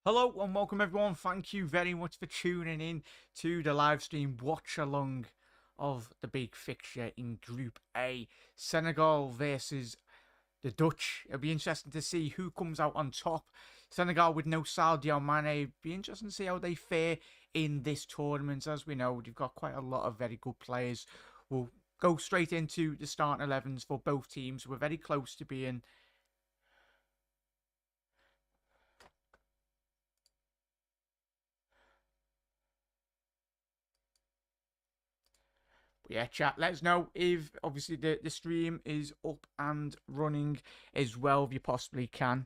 Hello and welcome everyone. Thank you very much for tuning in to the live stream watch along of the big fixture in Group A. Senegal versus the Dutch. It'll be interesting to see who comes out on top. Senegal with no Sadio Mane. It'll be interesting to see how they fare in this tournament. As we know, they've got quite a lot of very good players. We'll go straight into the starting 11s for both teams. We're very close to being yeah, chat. Let us know if obviously the stream is up and running as well, if you possibly can.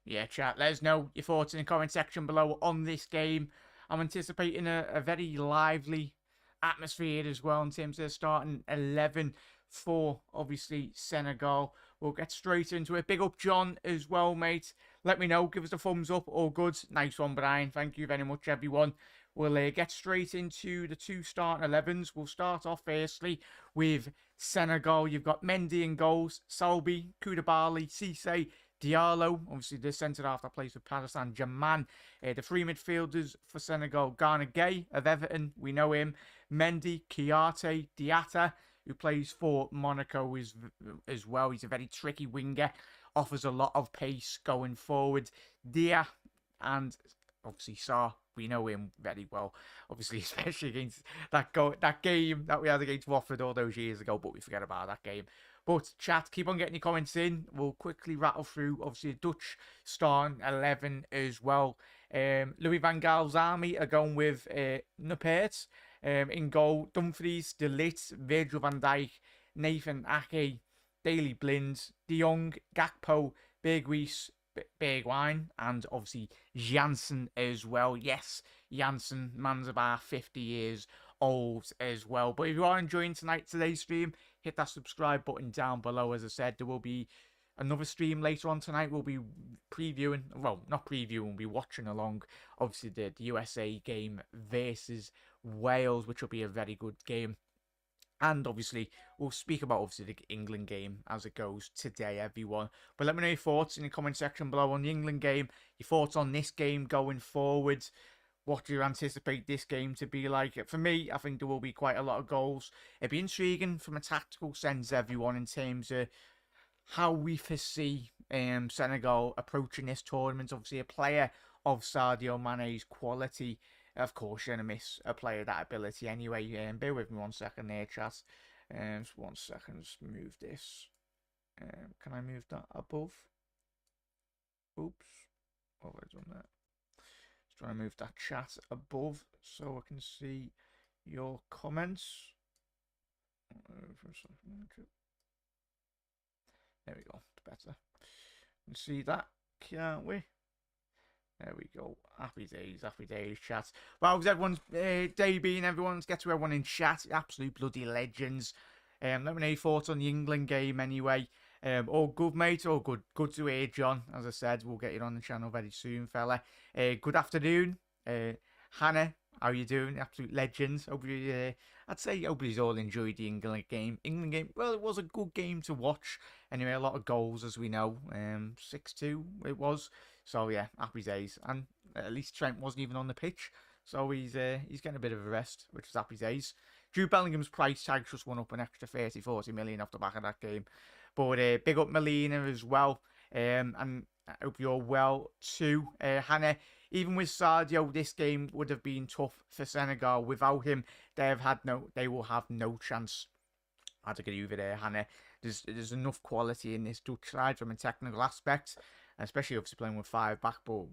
Yeah, chat. Let us know your thoughts in the comment section below on this game. I'm anticipating a very lively atmosphere as well in terms of starting 11 for obviously Senegal. We'll get straight into it. Big up John as well, mate. Let me know. Give us a thumbs up. All good. Nice one, Brian. Thank you very much, everyone. We'll get straight into the two starting 11s. We'll start off firstly with Senegal. You've got Mendy in goals, Salbi, Koulibaly, Cisse, Diallo, obviously the centre half that plays for Paris Saint-Germain. The three midfielders for Senegal, Gana Gueye of Everton, we know him. Mendy, Kiarte, Diatta, who plays for Monaco as well. He's a very tricky winger, offers a lot of pace going forward. Dia and obviously Sarr, we know him very well. Obviously, especially against that game that we had against Watford all those years ago, but we forget about that game. But chat, keep on getting your comments in. We'll quickly rattle through, obviously, the Dutch starting 11 as well. Louis van Gaal's army are going with Noppert in goal. Dumfries, De Ligt, Virgil van Dijk, Nathan Ake, Daley Blind, De Jong, Gakpo, Berghuis, Bergwijn, and obviously Janssen as well. Yes, Janssen, man's about 50 years old as well. But if you are enjoying today's stream, hit that subscribe button down below. As I said, there will be another stream later on tonight. We'll be previewing, well, not previewing, we'll be watching along, obviously, the USA game versus Wales, which will be a very good game. And obviously, we'll speak about obviously the England game as it goes today, everyone. But let me know your thoughts in the comment section below on the England game, your thoughts on this game going forward. What do you anticipate this game to be like? For me, I think there will be quite a lot of goals. It'd be intriguing from a tactical sense, everyone, in terms of how we foresee Senegal approaching this tournament. Obviously, a player of Sadio Mane's quality, of course, you're going to miss a player of that ability anyway. Bear with me 1 second there, chat. Just 1 second, just move this. Can I move that above? Oops. What have I done there? Just trying to move that chat above so I can see your comments. There we go. Better. You can see that, can't we? There we go. Happy days, chat. Well, how's everyone's day been? Everyone's get to everyone in chat. Absolute bloody legends. Let me know your thoughts on the England game anyway. All good, mate. All good. Good to hear, John. As I said, we'll get you on the channel very soon, fella. Good afternoon. Hannah, how you doing? Absolute legends. Hope you, I'd say nobody's all enjoyed the England game. Well, it was a good game to watch. Anyway, a lot of goals, as we know. 6-2 it was. So yeah, happy days. And at least Trent wasn't even on the pitch, so he's getting a bit of a rest, which is happy days. Jude Bellingham's price tag just went up an extra 30-40 million off the back of that game. But big up Melina as well. And I hope you're well too. Hannah, even with Sadio, this game would have been tough for Senegal. Without him, they will have no chance. I had to get you over there, Hannah. There's enough quality in this Dutch side from a technical aspect, especially obviously playing with 5 back, but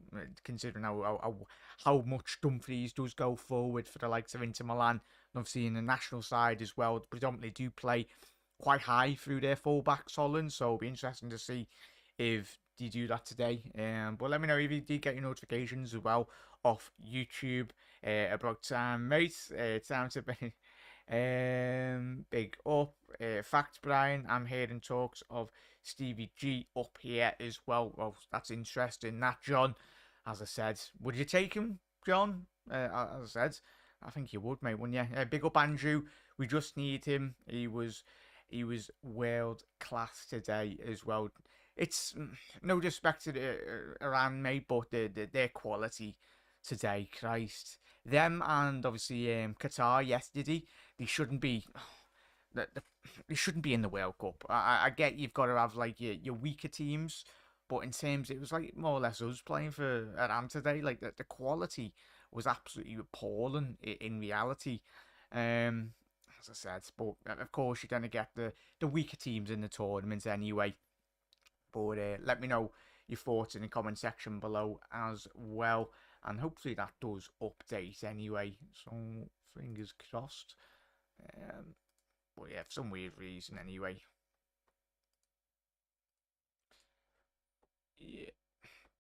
considering how much Dumfries does go forward for the likes of Inter Milan, and obviously in the national side as well, predominantly do play quite high through their full-backs, Holland, so it'll be interesting to see if you do that today. But let me know if you did get your notifications as well off YouTube. About time, mate. Time to be big up. Fact, Brian, I'm hearing talks of Stevie G up here as well. Well, that's interesting. That, John, as I said, would you take him, John? As I said, I think you would, mate, wouldn't you? Big up Andrew. We just need him. He was world class today as well. It's no disrespect to Iran, mate, but their quality today, Christ. Them and obviously Qatar yesterday, they shouldn't be. They shouldn't be in the World Cup. I get you've got to have like your weaker teams, but in terms, it was like more or less us playing for Iran today. Like the quality was absolutely appalling in reality. As I said, but of course you're gonna get the weaker teams in the tournament anyway. But let me know your thoughts in the comment section below as well, and hopefully that does update anyway. So fingers crossed. But yeah, for some weird reason anyway. Yeah,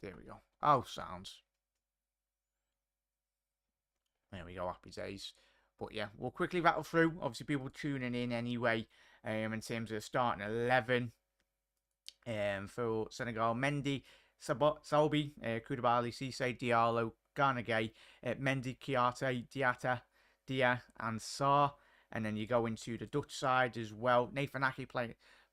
there we go. Oh, sounds. There we go, happy days. But yeah, we'll quickly rattle through. Obviously, people tuning in anyway. In terms of starting 11. For Senegal, Mendy, Salbi, Koulibaly, Cisse, Diallo, Garnagay, Mendy, Kiarte, Diatta, Dia, and Sarr. And then you go into the Dutch side as well. Nathan Ake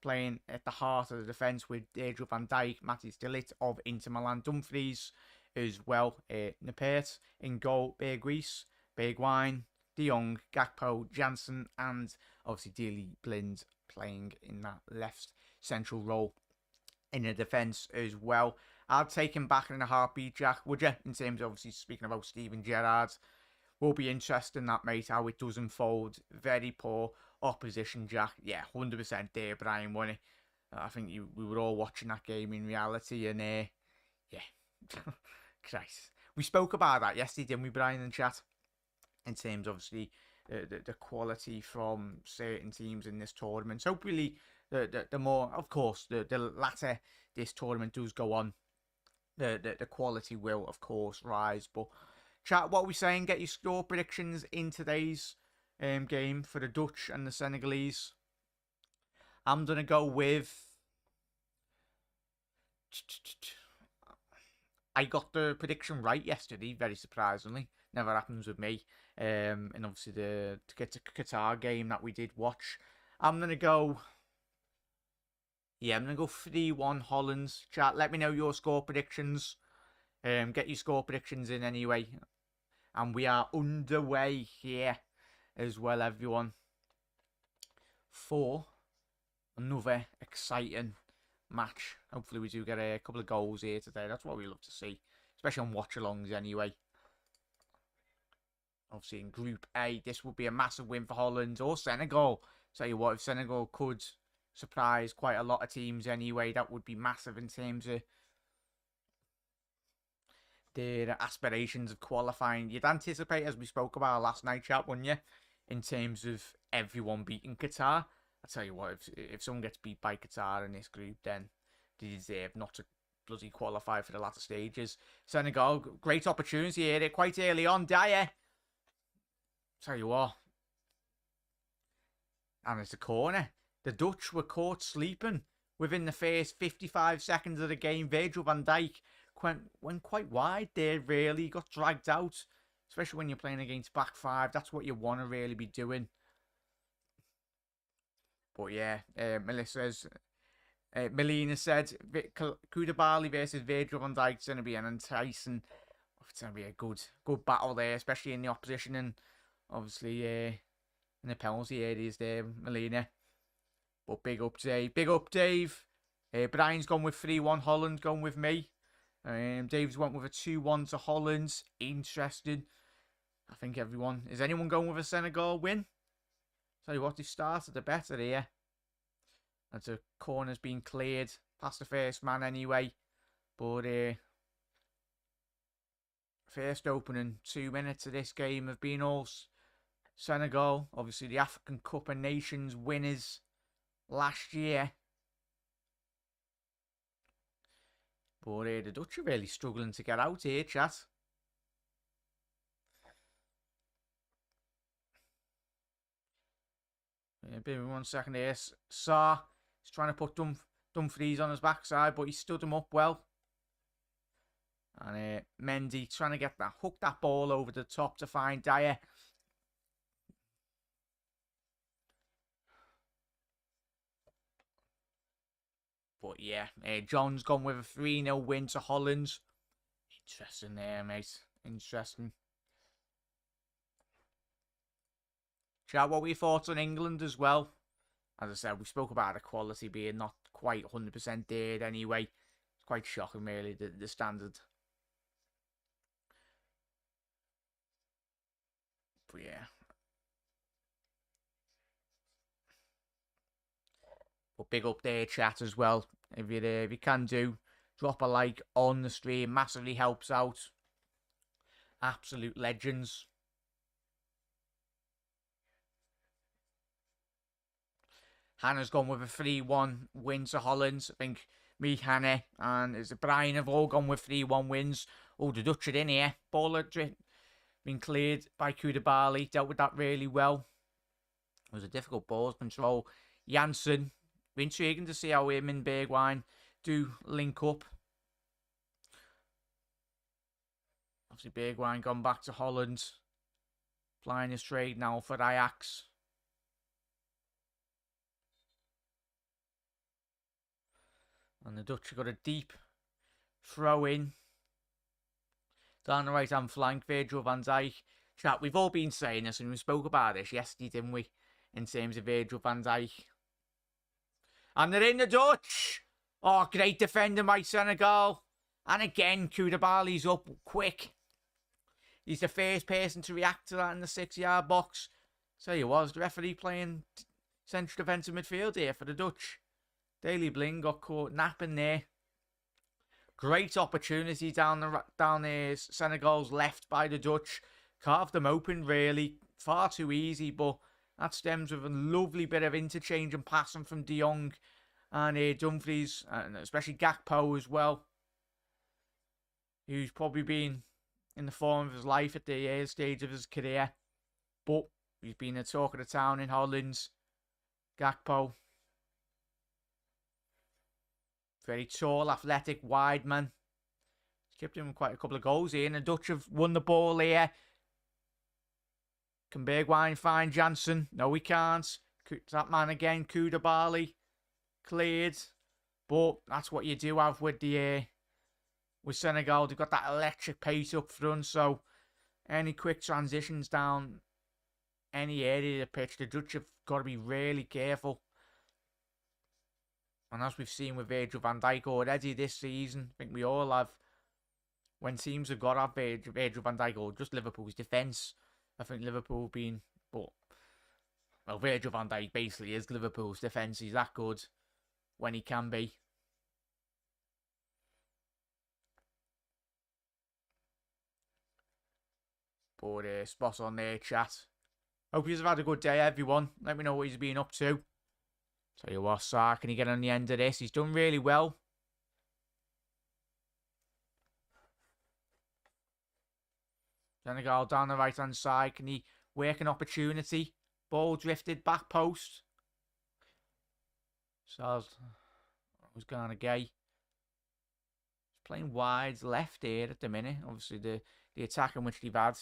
playing at the heart of the defence with Virgil van Dijk, Matthias de Ligt of Inter Milan, Dumfries as well. Nepert in goal, Berghuis, Bergwijn, De Jong, Gakpo, Janssen, and obviously Daley Blind playing in that left central role in the defence as well. I'd take him back in a heartbeat, Jack, would you? In terms of obviously speaking about Steven Gerrard. Will be interesting that, mate, how it does unfold. Very poor opposition, Jack. Yeah, 100% there, Brian, wasn't it? I think we were all watching that game in reality, and yeah. Christ. We spoke about that yesterday, didn't we, Brian, in chat? In terms, obviously, the quality from certain teams in this tournament. Hopefully, the more, of course, the latter this tournament does go on, the quality will, of course, rise. But chat, what are we saying? Get your score predictions in today's game for the Dutch and the Senegalese. I'm going to go with... I got the prediction right yesterday, very surprisingly. Never happens with me. And obviously to get to Qatar game that we did watch. I'm going to go... Yeah, I'm going to go 3-1 Holland. Chat, let me know your score predictions. Get your score predictions in anyway. And we are underway here as well, everyone, for another exciting match. Hopefully we do get a couple of goals here today. That's what we love to see, especially on watch-alongs anyway. Obviously in Group A, this would be a massive win for Holland or Senegal. Tell you what, if Senegal could surprise quite a lot of teams anyway, that would be massive in terms of their aspirations of qualifying. You'd anticipate, as we spoke about last night, chat, wouldn't you? In terms of everyone beating Qatar. I tell you what, if someone gets beat by Qatar in this group, then they deserve not to bloody qualify for the latter stages. Senegal, great opportunity here. They're quite early on. Dyer. Tell you what. And it's a corner. The Dutch were caught sleeping within the first 55 seconds of the game. Virgil van Dijk went quite wide there, really. Got dragged out. Especially when you're playing against back five. That's what you want to really be doing. But yeah, Melina said Koulibaly versus Virgil van Dijk is going to be an enticing. It's going to be a good battle there, especially in the opposition and obviously in the penalty areas there, Melina. But big up, Dave. Big up, Dave. Brian's gone with 3-1 Holland, going with me. Dave's went with a 2-1 to Holland. Interesting. I think everyone... Is anyone going with a Senegal win? Tell you what, they started the better here. As the corner's been cleared past the first man anyway. But first opening 2 minutes of this game have been all Senegal. Obviously the African Cup of Nations winners last year. But the Dutch are really struggling to get out here, chat. Give me 1 second here. Sarr is trying to put Dumfries on his backside, but he stood him up well. And Mendy trying to hook that ball over the top to find Dyer. But yeah, John's gone with a 3-0 win to Holland. Interesting there, mate. Interesting. Chat, what were your thoughts on England as well? As I said, we spoke about the quality being not quite 100% there anyway. It's quite shocking, really, the standard. But yeah. But big up there, chat, as well. If you can do, drop a like on the stream. Massively helps out. Absolute legends. Hannah's gone with a 3-1 win to Holland. I think me, Hannah, and is it Brian have all gone with 3-1 wins. Oh, the Dutch are in here. Ball had been cleared by Koulibaly. Dealt with that really well. It was a difficult ball control. Janssen. Intriguing to see how him and Bergwijn do link up. Obviously, Bergwijn gone back to Holland. Flying his trade now for Ajax. And the Dutch have got a deep throw in. Down the right hand flank, Virgil van Dijk. Chat, we've all been saying this and we spoke about this yesterday, didn't we? In terms of Virgil van Dijk. And they're in the Dutch. Oh, great defending by Senegal. And again, Koulibaly's up quick. He's the first person to react to that in the 6-yard box. So he was the referee playing central defensive midfield here for the Dutch. Daley Blind got caught napping there. Great opportunity down there. Senegal's left by the Dutch. Carved them open, really. Far too easy, but that stems with a lovely bit of interchange and passing from De Jong and Dumfries, and especially Gakpo as well, who's probably been in the form of his life at the stage of his career. But he's been the talk of the town in Holland. Gakpo. Very tall, athletic, wide man. He's kept him quite a couple of goals here. And the Dutch have won the ball here. Can Bergwijn find Janssen? No, he can't. That man again, Koulibaly. Cleared. But that's what you do have with with Senegal. They've got that electric pace up front. So any quick transitions down any area of the pitch, the Dutch have got to be really careful. And as we've seen with Virgil van Dijk already this season, I think we all have, when teams have got off Virgil van Dijk or just Liverpool's defence, I think Liverpool have been, well, Virgil van Dijk basically is Liverpool's defence. He's that good when he can be. But spot on there, chat. Hope you've had a good day, everyone. Let me know what he's been up to. Tell you what, Sarr, can he get on the end of this? He's done really well. Senegal down the right-hand side. Can he work an opportunity? Ball drifted, back post. So was Ghana Gay. He's playing wide left here at the minute. Obviously, the attack in which they've had.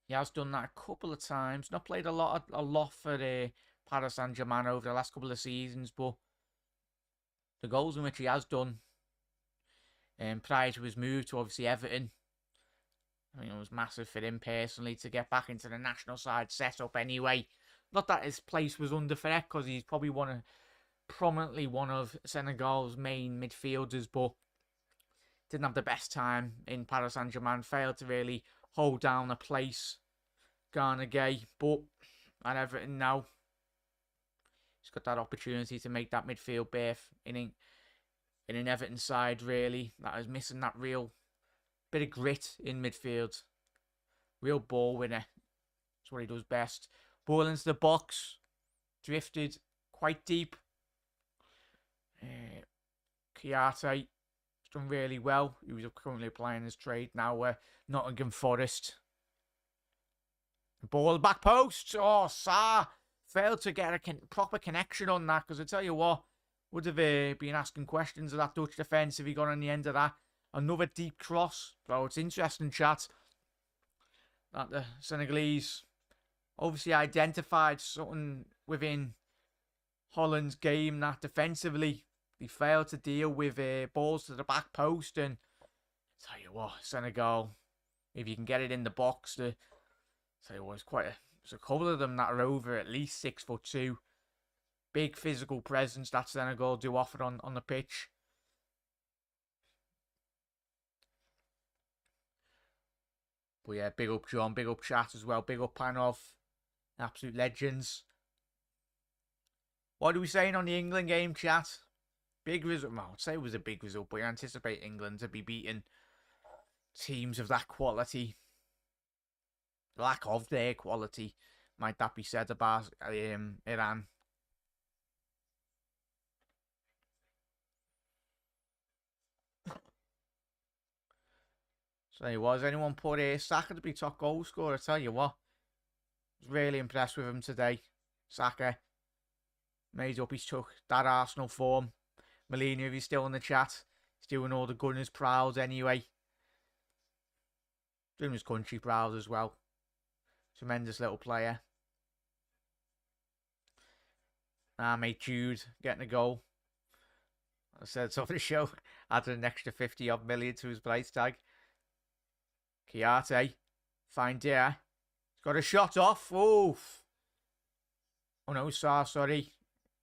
He has done that a couple of times. Not played a lot for Paris Saint-Germain over the last couple of seasons, but the goals in which he has done prior to his move to obviously Everton, I mean, it was massive for him personally to get back into the national side setup anyway. Not that his place was under threat, because he's probably prominently one of Senegal's main midfielders, but didn't have the best time in Paris Saint-Germain. Failed to really hold down a place. Ghana Gay, but at Everton now, he's got that opportunity to make that midfield berth in an Everton side, really, that is missing that real bit of grit in midfield. Real ball winner. That's what he does best. Ball into the box. Drifted quite deep. Kiarte done really well. He was currently applying his trade now. Nottingham Forest. Ball back post. Oh, Sarr failed to get a proper connection on that, because I tell you what, would have been asking questions of that Dutch defence if he got on the end of that. Another deep cross. So it's interesting, chat, that the Senegalese obviously identified something within Holland's game that defensively they failed to deal with balls to the back post. And tell you what, Senegal, if you can get it in the box, tell you what, there's a couple of them that are over at least 6'2". Big physical presence that Senegal do offer on the pitch. But yeah, big up John, big up chat as well, big up Panov, absolute legends. What are we saying on the England game, chat? Big result. Well, I'd say it was a big result, but you anticipate England to be beating teams of that quality. Lack of their quality, might that be said about Iran. So was anyone put Saka to be top goal scorer? I tell you what, I was really impressed with him today. Saka made up his took that Arsenal form. Molina, if he's still in the chat, he's doing all the Gunners proud anyway. Doing his country proud as well. Tremendous little player. Mate Jude getting a goal. I said so for the show. Added an extra 50 odd million to his price tag. Kiarte. Fine dear. He's got a shot off. Oof. Oh no, sorry.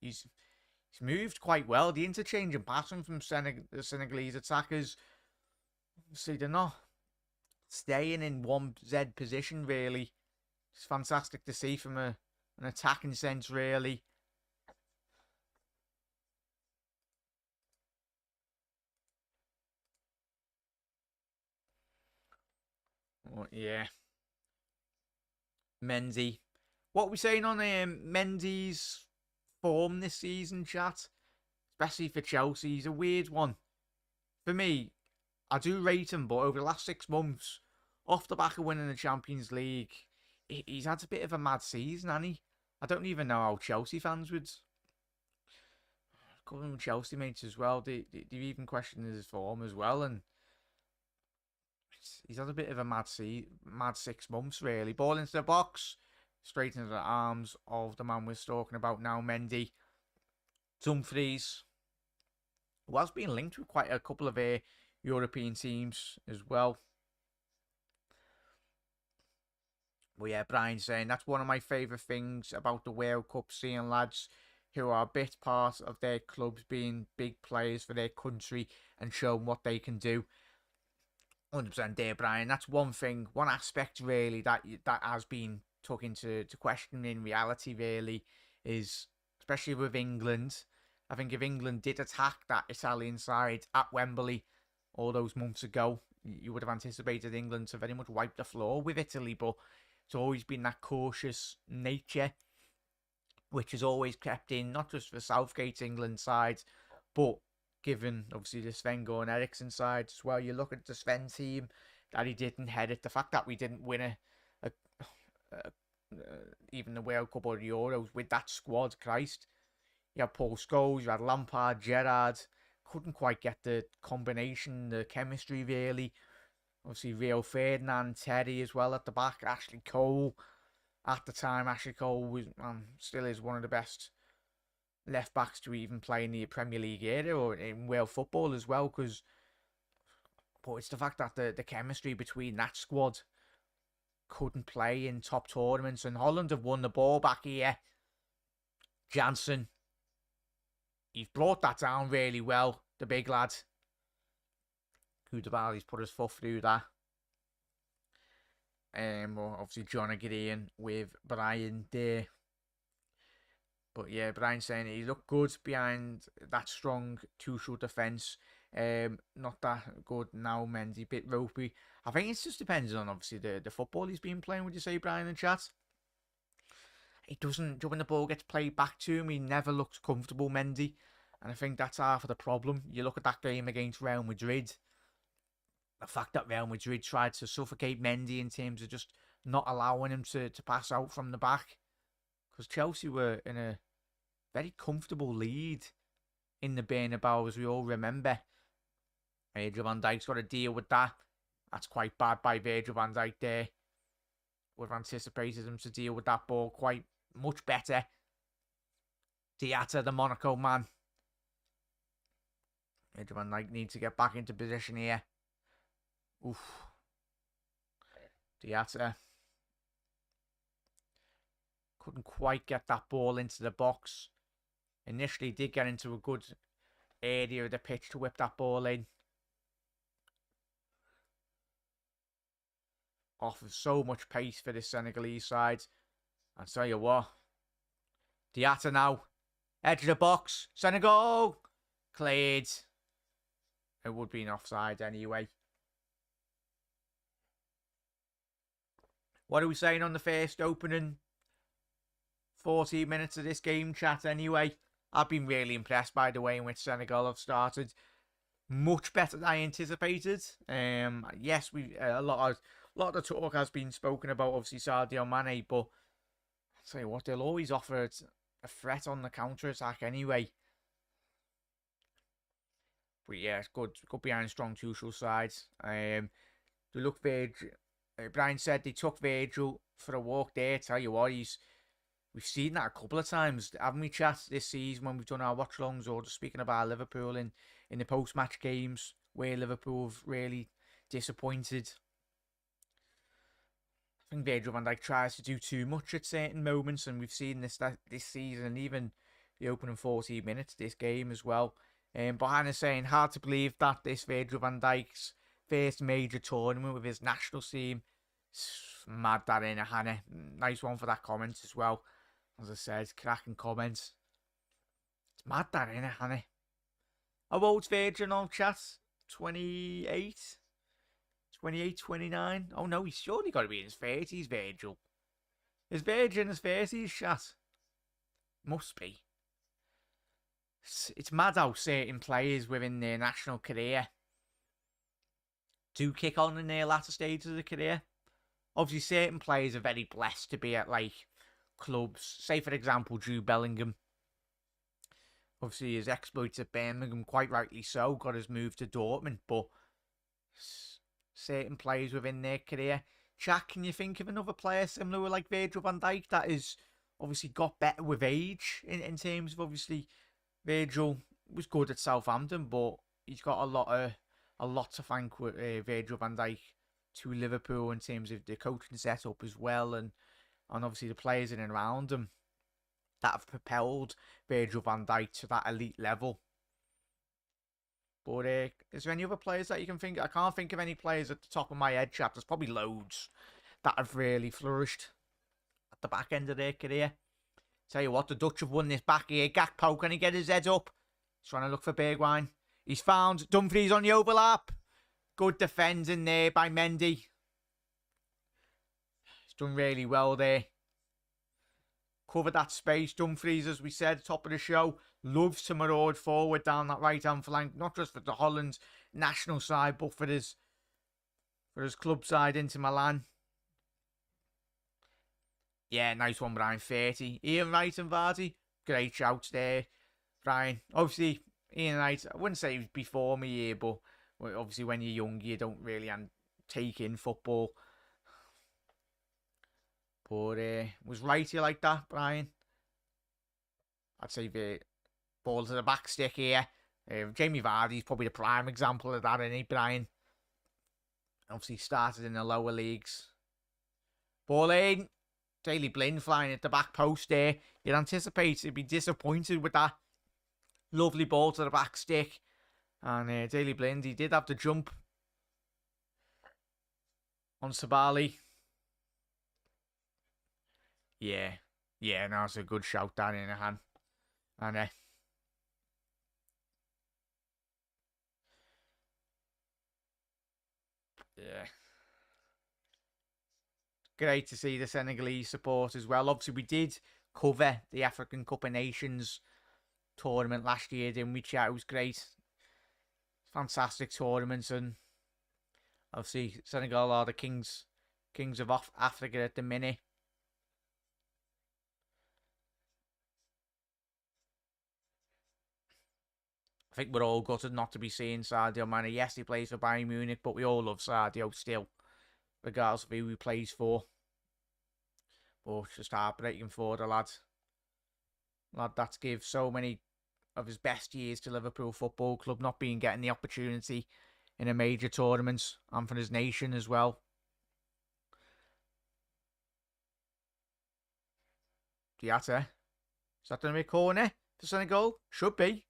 He's moved quite well. The interchange and passing from the Senegalese attackers. See, they're not staying in one Z position, really. It's fantastic to see from an attacking sense, really. Oh, yeah. Mendy. What are we saying on Mendy's form this season, chat? Especially for Chelsea. He's a weird one. For me, I do rate him, but over the last 6 months, off the back of winning the Champions League, he's had a bit of a mad season, hasn't he? I don't even know how Chelsea fans would call him Chelsea mates as well. They even questioned his form as well, and he's had a bit of a mad 6 months, really. Ball into the box, straight into the arms of the man we're talking about now, Mendy. Dumfries, who has been linked with quite a couple of European teams as well. But yeah, Brian's saying that's one of my favourite things about the World Cup, seeing lads who are a bit part of their clubs being big players for their country and showing what they can do. 100% there, Brian. That's one thing, one aspect really that has been took into question in reality, really, is especially with England. I think if England did attack that Italian side at Wembley all those months ago, you would have anticipated England to very much wipe the floor with Italy, but it's always been that cautious nature, which has always kept in, not just for Southgate's England side, but given, obviously, the Sven-Göran Eriksson side as well. You look at the Sven team that he didn't head it. The fact that we didn't win even the World Cup or the Euros with that squad, Christ. You had Paul Scholes, you had Lampard, Gerrard. Couldn't quite get the combination, the chemistry, really. Obviously, Rio Ferdinand, Terry as well at the back. Ashley Cole. At the time, Ashley Cole was still is one of the best left backs to even play in the Premier League era or in world football as well. But it's the fact that the chemistry between that squad couldn't play in top tournaments, and Holland have won the ball back here. Janssen, he's brought that down really well, the big lad. Koulibaly's put his foot through that. Well, obviously John Gideon with Brian there. But yeah, Brian's saying he looked good behind that strong Tuchel defence. Not that good now, Mendy, bit ropey. I think it just depends on, obviously, the football he's been playing, would you say, Brian, in chat? He doesn't, when the ball gets played back to him, he never looks comfortable, Mendy. And I think that's half of the problem. You look at that game against Real Madrid. The fact that Real Madrid tried to suffocate Mendy in terms of just not allowing him to pass out from the back. Because Chelsea were in a very comfortable lead in the Bernabeu, as we all remember. Virgil van Dijk's got to deal with that. That's quite bad by Virgil van Dijk there. Would have anticipated him to deal with that ball quite much better. Diatta, the Monaco man. Virgil van Dijk needs to get back into position here. Oof. Diatta. Couldn't quite get that ball into the box. Initially did get into a good area of the pitch to whip that ball in. Offers so much pace for the Senegalese side. I'll tell you what. Diatta now. Edge of the box. Senegal. Cleared. It would be an offside anyway. What are we saying on the first opening 14 minutes of this game, chat, anyway? I've been really impressed by the way in which Senegal have started. Much better than I anticipated. Yes, we a lot of the talk has been spoken about, obviously, Sadio Mane, but I'll tell you what, they'll always offer a threat on the counter-attack anyway. But yeah, it's good behind strong Tuchel sides. They look Virgil. Brian said they took Virgil for a walk there. Tell you what, we've seen that a couple of times, haven't we, chat, this season when we've done our watch-alongs, or just speaking about Liverpool in the post-match games where Liverpool have really disappointed. I think Virgil van Dijk tries to do too much at certain moments, and we've seen this season, and even the opening 14 minutes of this game as well. But Hannah's saying, hard to believe that this Virgil van Dijk's first major tournament with his national team. Mad that in, Hannah. Nice one for that comment as well. As I said, cracking comments. It's mad that in, Hannah. How old's Virgil now, chat? 28? 28, 29? Oh no, he's surely got to be in his 30s, Virgil. Is Virgil in his 30s, chat? Must be. It's mad how certain players within their national career do kick on in their latter stages of the career. Obviously, certain players are very blessed to be at, like, clubs. Say, for example, Jude Bellingham. Obviously, his exploits at Birmingham, quite rightly so, got his move to Dortmund. But certain players within their career. Jack, can you think of another player similar with, like, Virgil van Dijk that has obviously got better with age in terms of, obviously, Virgil was good at Southampton, but he's got a lot to thank with Virgil van Dijk to Liverpool in terms of the coaching setup as well, and obviously the players in and around him that have propelled Virgil van Dijk to that elite level. But is there any other players that you can think of? I can't think of any players at the top of my head, chap. There's probably loads that have really flourished at the back end of their career. Tell you what, the Dutch have won this back here. Gakpo, can he get his head up? He's trying to look for Bergwijn. He's found Dumfries on the overlap. Good defending there by Mendy. He's done really well there. Covered that space. Dumfries, as we said, top of the show, loves to maraud forward down that right-hand flank. Not just for the Holland national side, but for his club side into Milan. Yeah, nice one, Brian. 30. Ian Wright and Vardy. Great shouts there, Brian. Obviously, Ian Wright, I wouldn't say he was before me here, but obviously when you're young, you don't really take in football. But was righty like that, Brian? I'd say the ball to the back stick here. Jamie Vardy's probably the prime example of that, isn't he, Brian? Obviously started in the lower leagues. Ball in. Daley Blind flying at the back post there. You'd anticipate he'd be disappointed with that lovely ball to the back stick. And Daley Blind, he did have to jump on Sabali. Yeah, no, it's a good shout down in the hand. And yeah. Great to see the Senegalese support as well. Obviously, we did cover the African Cup of Nations tournament last year, didn't we, chat? It was great. Fantastic tournaments, and obviously Senegal are the kings of Africa at the minute. I think we're all gutted not to be seeing Sadio Mane. Yes, he plays for Bayern Munich, but we all love Sadio still, regardless of who he plays for. But it's just heartbreaking for the lad. Lad that's give so many of his best years to Liverpool Football Club, not being getting the opportunity in a major tournament and for his nation as well. Diatta. Is that going to be a corner for Senegal? Should be.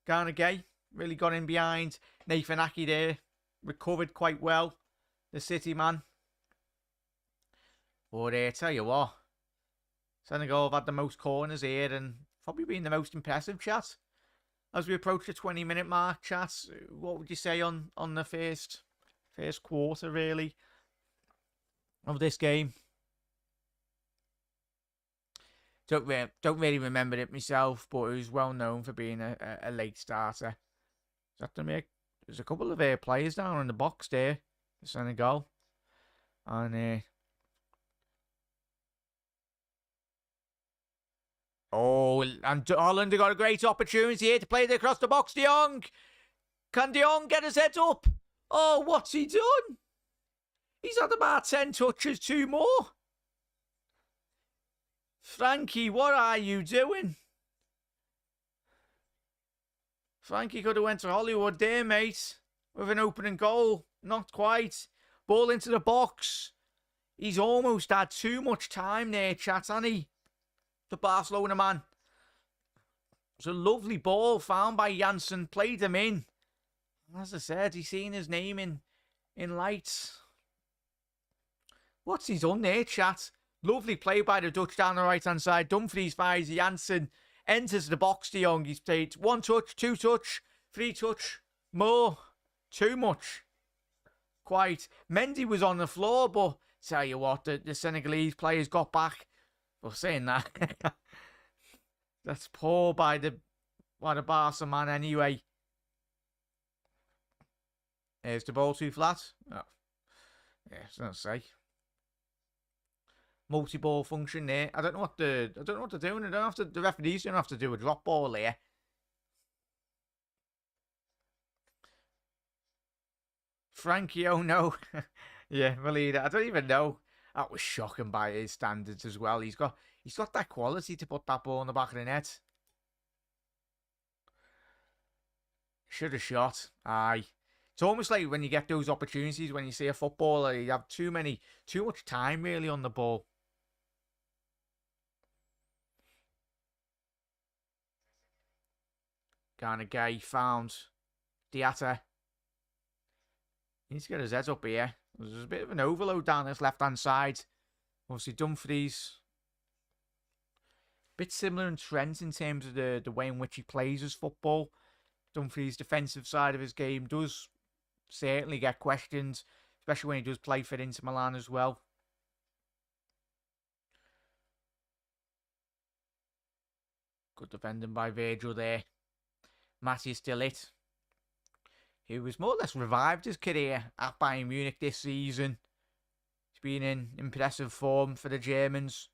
Ghana Gay really got in behind Nathan Aki there. Recovered quite well. The City man. But tell you what, Senegal have had the most corners here and probably been the most impressive, chat. As we approach the 20-minute mark, chat, what would you say on the first quarter, really, of this game? Don't really remember it myself, but it was well known for being a late starter. There's a couple of players down in the box there for Senegal. And and Holland have got a great opportunity here to play it across the box. De Jong. Can De Jong get his head up? Oh, what's he done? He's had about 10 touches, 2 more. Frankie, what are you doing? Frankie could have went to Hollywood there, mate, with an opening goal. Not quite. Ball into the box. He's almost had too much time there, chat, hasn't he? The Barcelona man. It's a lovely ball found by Janssen. Played him in. As I said, he's seen his name in lights. What's he done there, chat? Lovely play by the Dutch down the right-hand side. Dumfries fires Janssen. Enters the box, De Jong. He's played 1 touch, 2 touch, 3 touch, more. Too much. Quite. Mendy was on the floor, but tell you what, the Senegalese players got back. For saying that, that's poor by the Barca man anyway. Is the ball too flat? Oh. Yeah, I was gonna say. Multi-ball function there. I don't know what they're doing. I don't have to. The referees don't have to do a drop ball here. Frankie, oh no. Yeah, Melina. I don't even know. That was shocking by his standards as well. He's got that quality to put that ball in the back of the net. Should have shot. Aye. It's almost like when you get those opportunities when you see a footballer, you have too much time really on the ball. Ghana Gay found Diatta. He needs to get his head up here. There's a bit of an overload down this left-hand side. Obviously, Dumfries. Bit similar in Trent in terms of the way in which he plays his football. Dumfries' defensive side of his game does certainly get questioned, especially when he does play for Inter Milan as well. Good defending by Virgil there. Matthias de Ligt, who was more or less revived his career at Bayern Munich this season. He's been in impressive form for the Germans.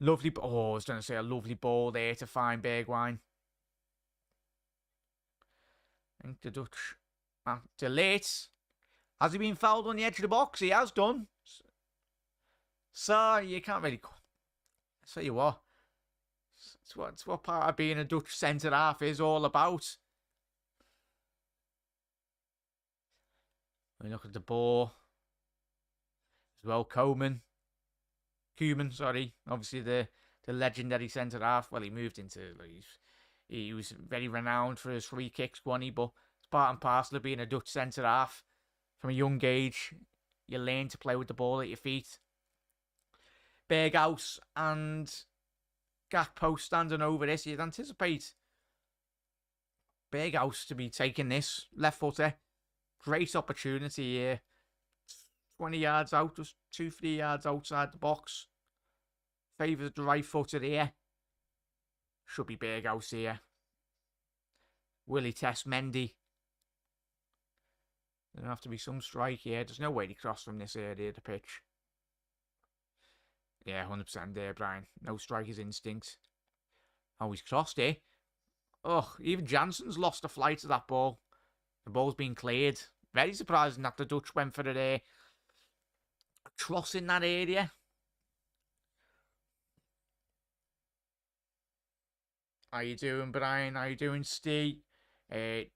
Lovely, I was going to say a lovely ball there to find Bergwijn. I think the Dutch, de Ligt. Has he been fouled on the edge of the box? He has done. So you can't really. I tell you what. It's what part of being a Dutch centre half is all about. We look at the ball as well. Koeman, sorry. Obviously the legendary centre half. Well, he moved into. He was very renowned for his free kicks, wasn't he? But it's part and parcel of being a Dutch centre half. From a young age, you learn to play with the ball at your feet. Berghuis and Gakpo standing over this. You'd anticipate Berghuis to be taking this left footer. Great opportunity here. 20 yards out, just 2-3 yards outside the box. Favours the right footer here. Should be Berghuis here. Will he test Mendy? There'll have to be some strike here. There's no way to cross from this area of the pitch. Yeah, 100% there, Brian. No striker's instinct. Oh, he's crossed here. Oh, even Jansen's lost a flight to that ball. The ball's been cleared. Very surprising that the Dutch went for a cross in that area. How you doing, Brian? How you doing, Steve? Big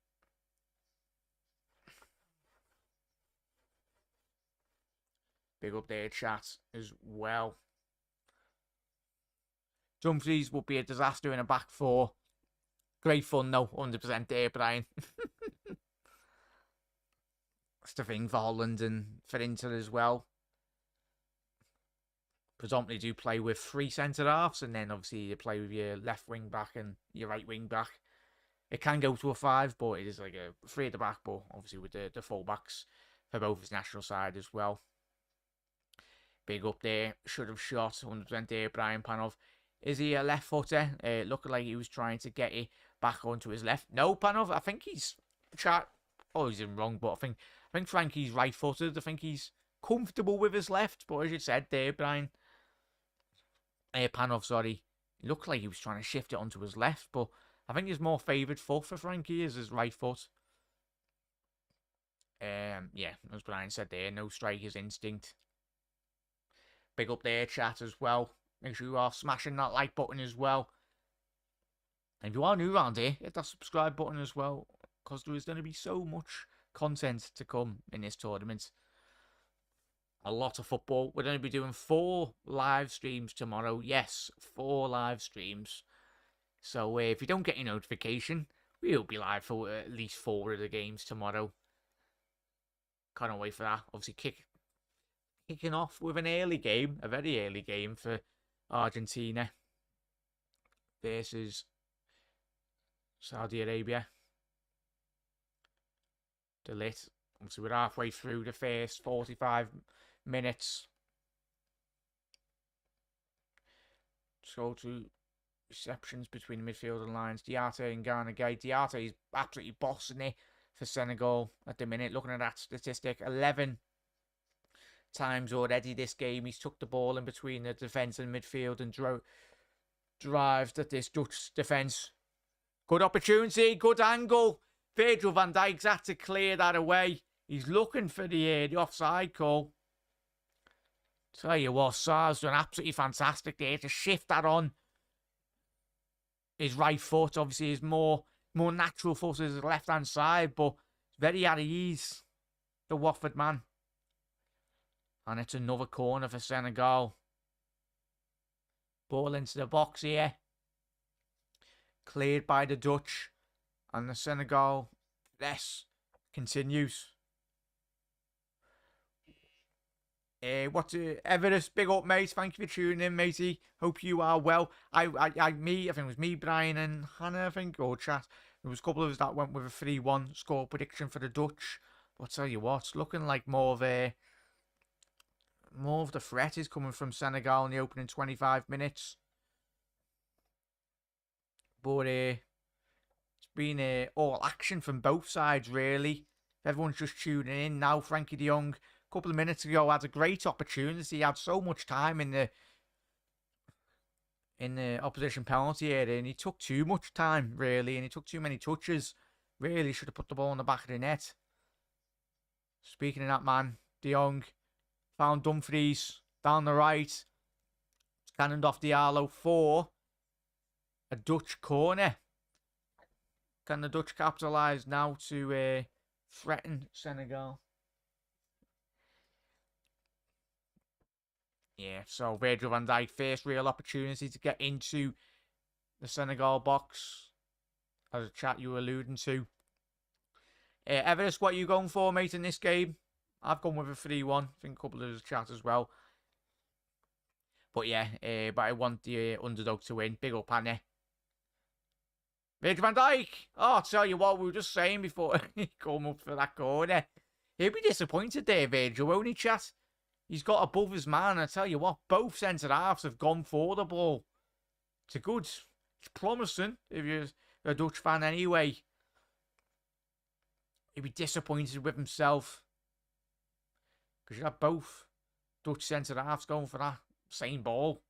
up there, chat, as well. Dumfries would be a disaster in a back four. Great fun, though. 100% there, Brian. That's the thing for Holland and for Inter as well. Predominantly do play with 3 centre-halves, and then obviously you play with your left wing-back and your right wing-back. It can go to a 5, but it is like a 3 at the back, but obviously with the full-backs for both his national side as well. Big up there. Should have shot. 100% there, Brian Panov. Is he a left footer? Looking like he was trying to get it back onto his left. No, Panov. I think he's... Oh, he's in wrong, but I think Frankie's right footed. I think he's comfortable with his left, but as you said there, Brian... Panov, sorry. It looked like he was trying to shift it onto his left, but I think his more favoured foot for Frankie is his right foot. Yeah, as Brian said there, no striker's instinct. Big up there, chat, as well. Make sure you are smashing that like button as well. And if you are new around here, hit that subscribe button as well, because there is going to be so much content to come in this tournament. A lot of football. We're going to be doing 4 live streams tomorrow. Yes, 4 live streams. So if you don't get your notification, we'll be live for at least 4 of the games tomorrow. Can't wait for that. Obviously, kicking off with an early game, a very early game for Argentina versus Saudi Arabia. Delete. Obviously, we're halfway through the first 45 minutes. Let's go to receptions between the midfield and lines. Diatta and Gana Gay. Diatta is absolutely bossing it for Senegal at the minute. Looking at that statistic, 11 times already this game he's took the ball in between the defence and midfield and drived at this Dutch defence. Good opportunity, good angle. Virgil van Dijk's had to clear that away. He's looking for the offside call. Tell you what, Sar's done absolutely fantastic there to shift that on his right foot. Obviously, his more natural foot is his left-hand side, but very at ease, the Watford man. And it's another corner for Senegal. Ball into the box here. Cleared by the Dutch. And the Senegal press continues. Everest, big up, mate. Thank you for tuning in, matey. Hope you are well. I think it was me, Brian, and Hannah, I think, or chat. There was a couple of us that went with a 3-1 score prediction for the Dutch. But I'll tell you what, it's looking like more of the threat is coming from Senegal in the opening 25 minutes. But it's been all action from both sides, really. Everyone's just tuning in now. Frankie de Jong, a couple of minutes ago, had a great opportunity. He had so much time in the opposition penalty area, and he took too much time, really, and he took too many touches. Really should have put the ball in the back of the net. Speaking of that man, de Jong found Dumfries down the right. Cannoned off Diallo for a Dutch corner. Can the Dutch capitalise now to threaten Senegal? Yeah, so Virgil van Dijk, first real opportunity to get into the Senegal box. As a chat you were alluding to. Everest, what are you going for, mate, in this game? I've gone with a 3-1. I think a couple of us chat as well. But yeah, but I want the underdog to win. Big up, Annie. Virgil van Dijk. Oh, I'll tell you what, we were just saying before he come up for that corner. He'll be disappointed there, Virgil, won't he, chat? He's got above his man. I tell you what, both centre-halves have gone for the ball. It's it's promising if you're a Dutch fan anyway. He'll be disappointed with himself. Because you have both Dutch centre-halves going for that same ball.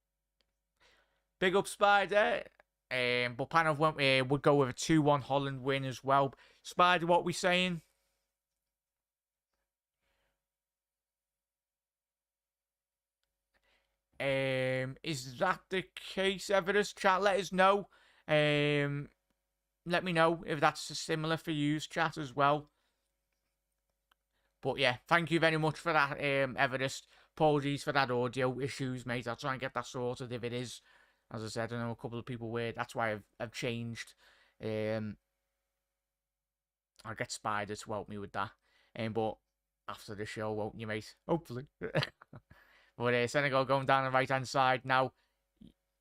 Big up, Spider. But Panov would go with a 2-1 Holland win as well. Spider, what we saying? Is that the case, Everest? Chat, let us know. Let me know if that's similar for you, chat, as well. But yeah, thank you very much for that, Everest. Apologies for that audio issues, mate. I'll try and get that sorted if it is. As I said, I know a couple of people were. That's why I've changed. I'll get Spider to help me with that. But after the show, won't you, mate? Hopefully. But Senegal going down the right-hand side now.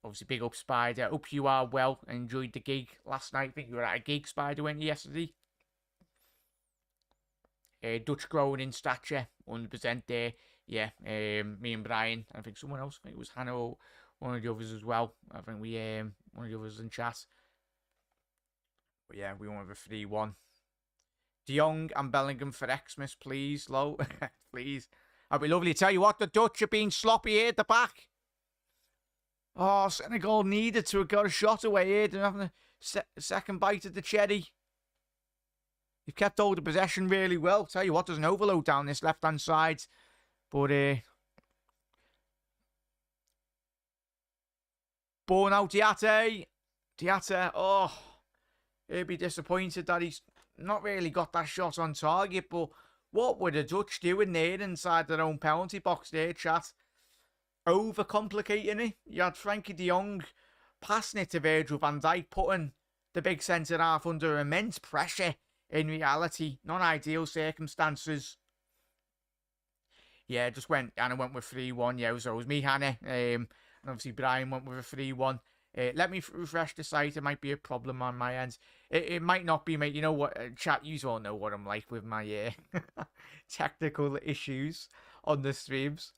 Obviously, big up Spider. Hope you are well and enjoyed the gig last night. I think you were at a gig, Spider, weren't you, yesterday? Dutch growing in stature, 100% there. Yeah, me and Brian. I think someone else. I think it was Hannah, one of the others as well. I think we one of the others in chat. But yeah, we went with a 3-1. De Jong and Bellingham for Xmas, please, Low. Please. That'd be lovely. Tell you what, the Dutch are being sloppy here at the back. Oh, Senegal needed to have got a shot away here. Didn't have a second bite at the cherry. They've kept hold of possession really well. Tell you what, there's an overload down this left-hand side. But, born out Diatte. Diatte, oh, he'd be disappointed that he's not really got that shot on target. But what were the Dutch doing there inside their own penalty box there, chat? Overcomplicating it. You had Frankie de Jong passing it to Virgil van Dijk, putting the big centre-half under immense pressure. In reality, not ideal circumstances. Yeah, just went, and I went with 3-1. Yeah, so it was me, Hannah, and obviously Brian went with a 3-1. Let me refresh the site. It might be a problem on my end. It might not be, mate. You know what, chat, you all know what I'm like with my technical issues on the streams.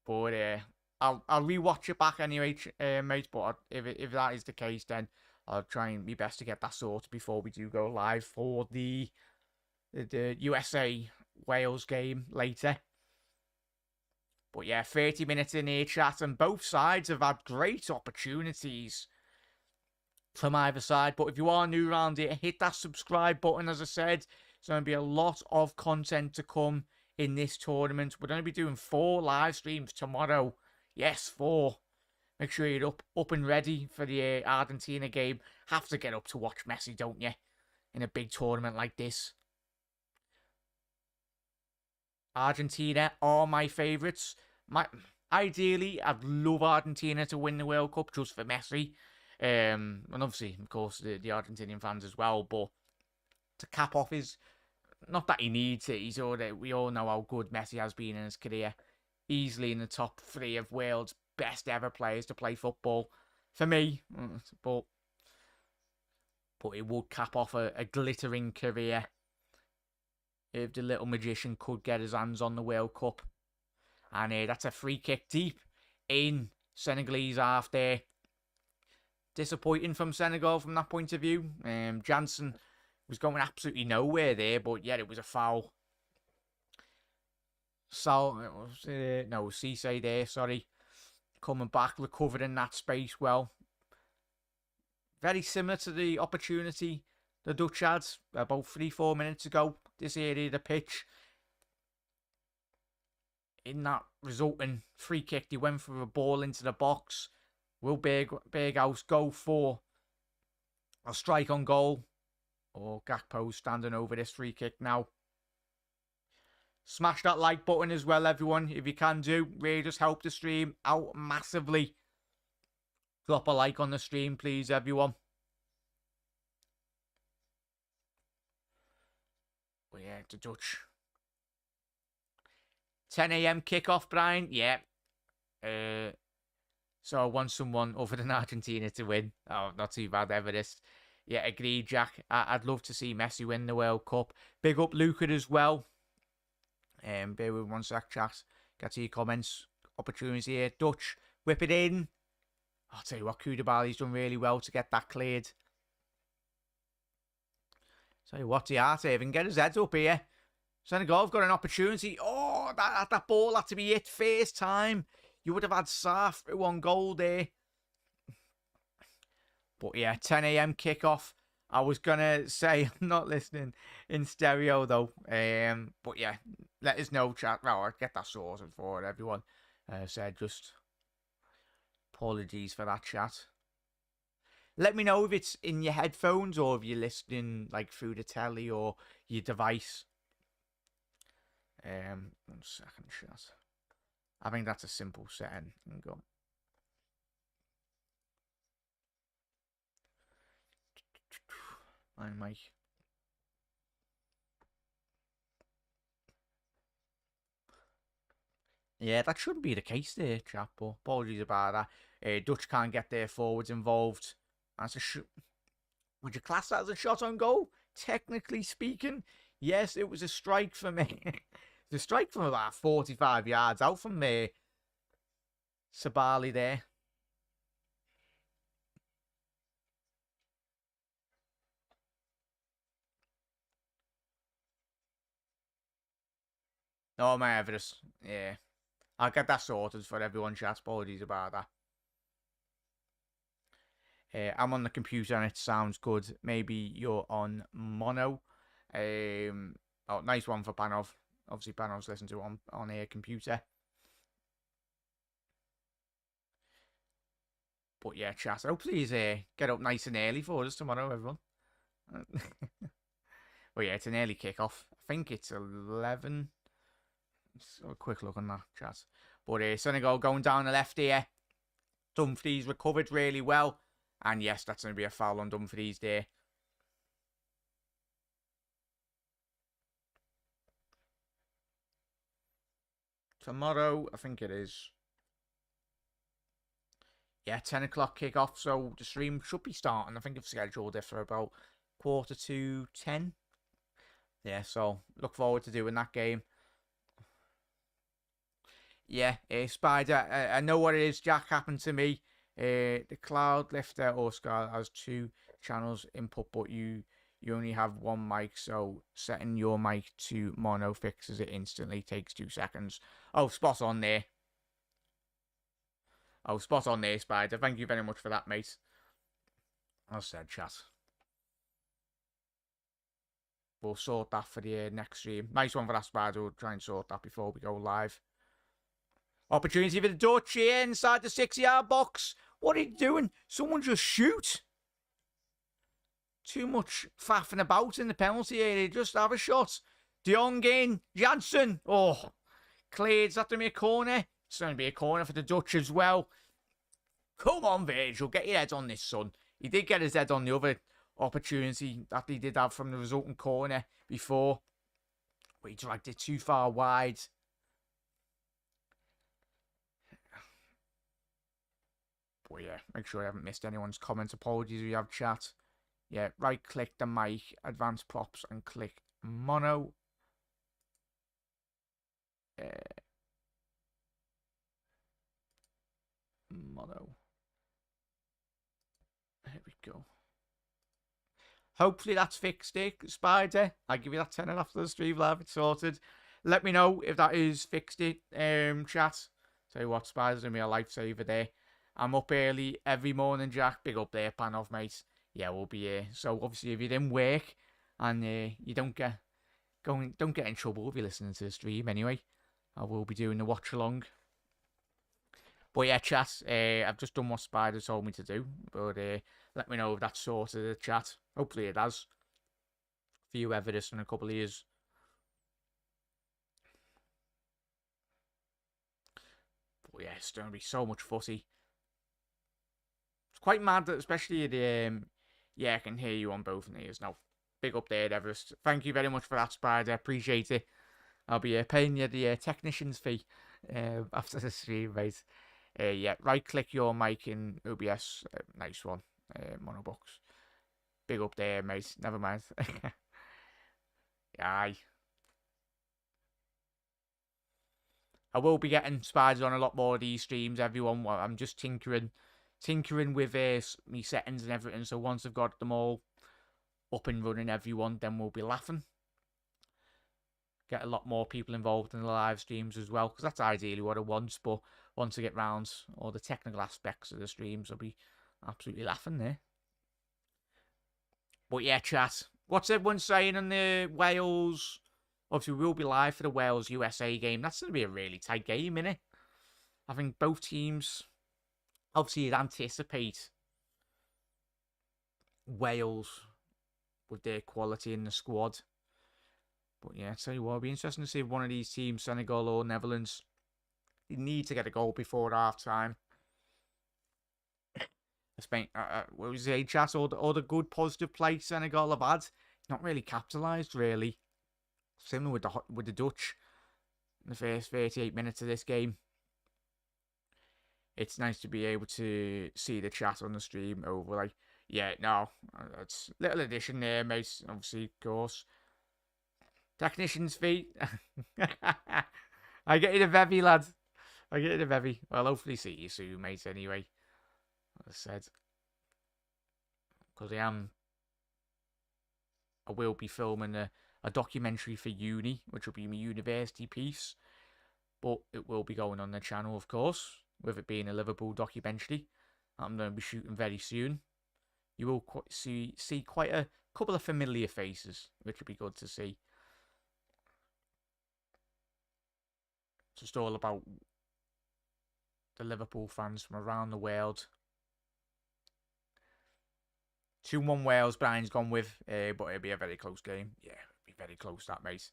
But I'll rewatch it back anyway, mate. But if that is the case, then I'll try and my best to get that sorted before we do go live for the USA Wales game later. But yeah, 30 minutes in here, chat, and both sides have had great opportunities from either side. But if you are new around here, hit that subscribe button. As I said, there's going to be a lot of content to come in this tournament. We're going to be doing 4 live streams tomorrow. Yes, 4. Make sure you're up and ready for the Argentina game. Have to get up to watch Messi, don't you? In a big tournament like this. Argentina are my favourites. Ideally, I'd love Argentina to win the World Cup just for Messi. And obviously, of course, the Argentinian fans as well. But to cap off his... Not that he needs it. We all know how good Messi has been in his career. Easily in the top 3 of world's best ever players to play football for me, but it would cap off a glittering career if the little magician could get his hands on the World Cup. And that's a free kick deep in Senegalese half there. Disappointing from Senegal from that point of view. Jansen was going absolutely nowhere there, but yeah, it was a foul. Cisse there, sorry. Coming back, recovering that space well. Very similar to the opportunity the Dutch had about 3-4 minutes ago. This area of the pitch. In that resulting free kick, they went for a ball into the box. Will Berghaus go for a strike on goal? Or Gakpo standing over this free kick now. Smash that like button as well, everyone, if you can do. Really just help the stream out massively. Drop a like on the stream, please, everyone. But yeah, the Dutch. 10 a.m. kickoff, Brian. Yeah. So I want someone other than Argentina to win. Oh, not too bad, Everest. Yeah, agreed, Jack. I'd love to see Messi win the World Cup. Big up Luca as well. Bear with 1 sec, chat. Get to your comments. Opportunity here. Dutch, whip it in. I'll tell you what, Koulibaly's done really well to get that cleared. Tell you what, Diatte even get his head up here. Senegal have got an opportunity. Oh, that ball had to be hit first time. You would have had Sarr through on goal there. But yeah, 10 a.m. kickoff. I was going to say, I'm not listening in stereo though. But yeah, let us know, chat. Well, I'll get that sorted for it, everyone. Said just apologies for that, chat. Let me know if it's in your headphones or if you're listening like through the telly or your device. 1 second, chat. I think that's a simple setting. Go. My mic. Yeah, that shouldn't be the case there, chap, but apologies about that. Dutch can't get their forwards involved. That's a would you class that as a shot on goal? Technically speaking, yes, it was a strike from me. The strike from about 45 yards out from Sabali there. Oh, my Everest. Yeah. I'll get that sorted for everyone, chat. Apologies about that. I'm on the computer and it sounds good. Maybe you're on mono. Oh, nice one for Panov. Obviously, Panov's listened to on a computer. But yeah, chat. Hopefully, he's get up nice and early for us tomorrow, everyone. Well, yeah, it's an early kickoff. I think it's 11. Let's have a quick look on that, chat. But Senegal going down the left here. Dumfries recovered really well. And yes, that's going to be a foul on Dumfries there. Tomorrow, I think it is. Yeah, 10 o'clock kickoff. So the stream should be starting. I think I've scheduled it for about 9:45. Yeah, so look forward to doing that game. Yeah, Spider, I know what it is. Jack happened to me. The cloud lifter Oscar has 2 channels input, but you only have 1 mic, so setting your mic to mono fixes it instantly. Takes 2 seconds. Oh, spot on there. Oh, spot on there, Spider. Thank you very much for that, mate. As said, chat. We'll sort that for the next stream. Nice one for that, Spider. We'll try and sort that before we go live. Opportunity for the Dutch here inside the 6-yard box. What are you doing? Someone just shoot. Too much faffing about in the penalty area. Just have a shot. De Jong in. Janssen. Oh, cleared. Is that going to be a corner? It's going to be a corner for the Dutch as well. Come on, Virgil. Get your head on this, son. He did get his head on the other opportunity that he did have from the resulting corner before. But he dragged it too far wide. But yeah, make sure I haven't missed anyone's comments. Apologies if you have chat. Yeah, right click the mic, advanced props, and click mono. Mono. There we go. Hopefully that's fixed it, Spider. I'll give you that 10 after the stream live. It's sorted. Let me know if that is fixed it, chat. Tell you what, Spider's going to be a lifesaver there. I'm up early every morning, Jack. Big up there, Panov, mate. Yeah, we'll be here. So obviously, if you're in work and you don't get in trouble if you're listening to the stream anyway, I will be doing the watch along. But yeah, chat. I've just done what Spider told me to do. But let me know if that's sorted, the chat. Hopefully it has. For you ever this in a couple of years. But yeah, it's going to be so much footy. It's quite mad that, especially the yeah, I can hear you on both ears now. Big up there, Everest. Thank you very much for that, Spider. Appreciate it. I'll be paying you the technician's fee after the stream, mate. Yeah, right click your mic in OBS. Nice one. Monobox. Big up there, mate. Never mind. Aye. I will be getting Spiders on a lot more of these streams, everyone. I'm just tinkering with me settings and everything. So once I've got them all up and running, everyone, then we'll be laughing. Get a lot more people involved in the live streams as well, because that's ideally what I want. But once I get round all the technical aspects of the streams, I'll be absolutely laughing there. But yeah, chat. What's everyone saying on the Wales? Obviously, we'll be live for the Wales-USA game. That's going to be a really tight game, innit? I think both teams, obviously, you'd anticipate Wales with their quality in the squad. But yeah, I tell you what, it'll be interesting to see if one of these teams, Senegal or Netherlands, they need to get a goal before half time. Spain, what was the chat? All the good positive play Senegal have had, not really capitalised really. Similar with the Dutch in the first 38 minutes of this game. It's nice to be able to see the chat on the stream over like, yeah, no, that's little addition there, mate. Obviously, of course. Technician's fee. I get you the bevy, lad. I get you the bevy. Well, hopefully see you soon, mate, anyway. As I said. Because I will be filming a documentary for uni, which will be my university piece. But it will be going on the channel, of course, with it being a Liverpool documentary. I'm going to be shooting very soon. You will see quite a couple of familiar faces, which will be good to see. Just all about the Liverpool fans from around the world. 2-1 Wales, Brian's gone with, but it'll be a very close game. Yeah, it'll be very close, that, mate.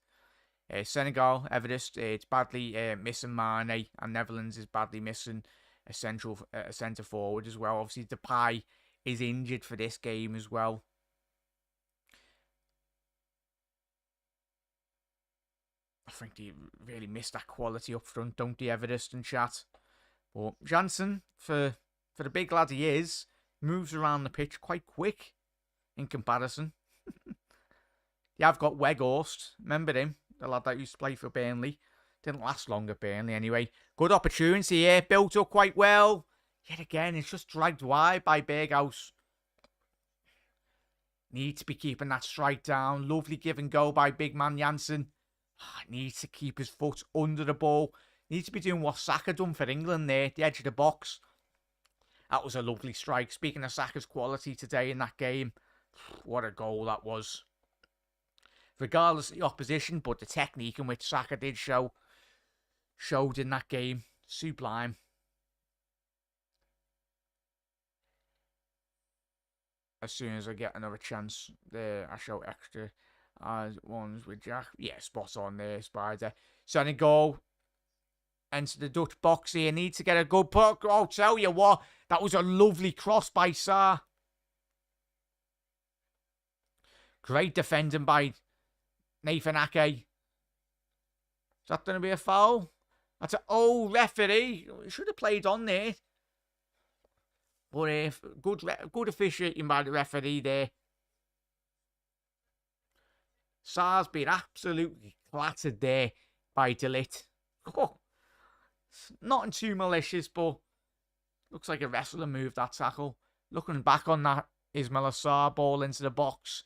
Senegal, Everest, it's badly missing Mane, and Netherlands is badly missing a centre forward as well. Obviously, Depay is injured for this game as well. I think they really missed that quality up front, don't they, Everest and chat? But Jansen, for the big lad he is, moves around the pitch quite quick in comparison. You have got Weghorst, remember him? The lad that used to play for Burnley. Didn't last long at Burnley anyway. Good opportunity here, built up quite well. Yet again, it's just dragged wide by Berghaus. Need to be keeping that strike down. Lovely give and go by big man Jansen. Needs to keep his foot under the ball. Needs to be doing what Saka done for England there, the edge of the box. That was a lovely strike. Speaking of Saka's quality today in that game, what a goal that was. Regardless of the opposition, but the technique in which Saka did showed in that game, sublime. As soon as I get another chance, there I show extra ones with Jack. Yeah, spot on there, Spider. Senegal enter the Dutch box here. Need to get a good puck. I'll tell you what, that was a lovely cross by Sarr. Great defending by Nathan Ake. Is that going to be a foul? That's an referee. Should have played on there. But good officiating by the referee there. Sarr's been absolutely clattered there by De Ligt. Oh, nothing too malicious, but looks like a wrestler move, that tackle. Looking back on that Ismail Sarr ball into the box.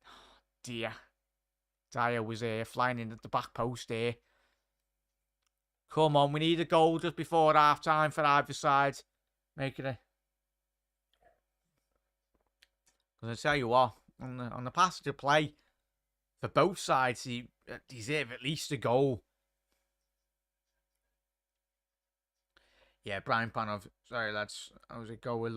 Oh, dear. Dyer was flying in at the back post there. Come on, we need a goal just before half time for either side. Making it. Because I tell you what, on the passage of play, for both sides, he deserve at least a goal. Yeah, Brian Panov. Sorry, lads. How was it going?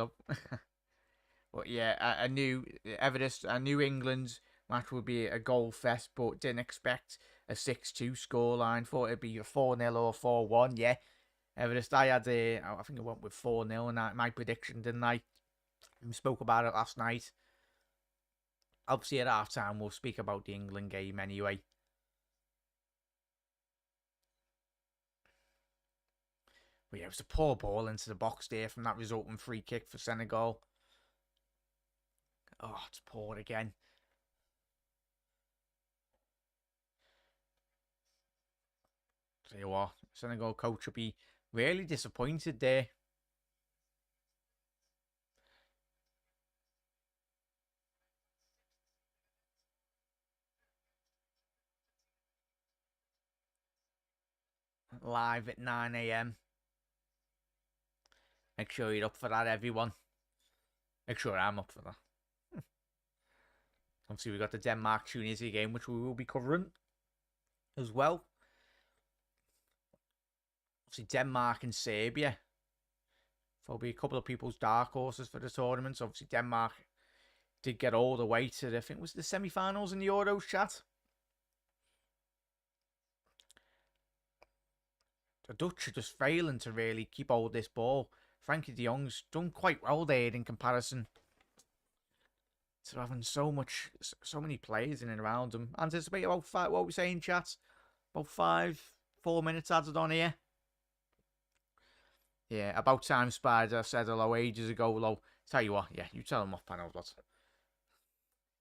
But yeah, I knew Everest, I knew England's match would be a goal fest, but didn't expect a 6-2 scoreline. Thought it'd be a 4-0 or 4-1. Yeah, Everest. I think I went with 4-0 in my prediction, didn't I? We spoke about it last night. Obviously, at half time, we'll speak about the England game anyway. But yeah, it was a poor ball into the box there from that resulting free kick for Senegal. Oh, it's poor again. Tell you what, Senegal coach will be really disappointed there. Live at 9 AM. Make sure you're up for that, everyone. Make sure I'm up for that. Obviously, we've got the Denmark-Tunisia game, which we will be covering as well. Obviously, Denmark and Serbia. There'll be a couple of people's dark horses for the tournament. Obviously, Denmark did get all the way to, I think it was the semi-finals in the Euros, chat. The Dutch are just failing to really keep hold of this ball. Frankie de Jong's done quite well there in comparison to having so many players in and around him. Anticipate about what are we saying, chat? About 4 minutes added on here. Yeah, about time, Spider. Said hello ages ago. Well, tell you what, yeah, you tell him off, panel. But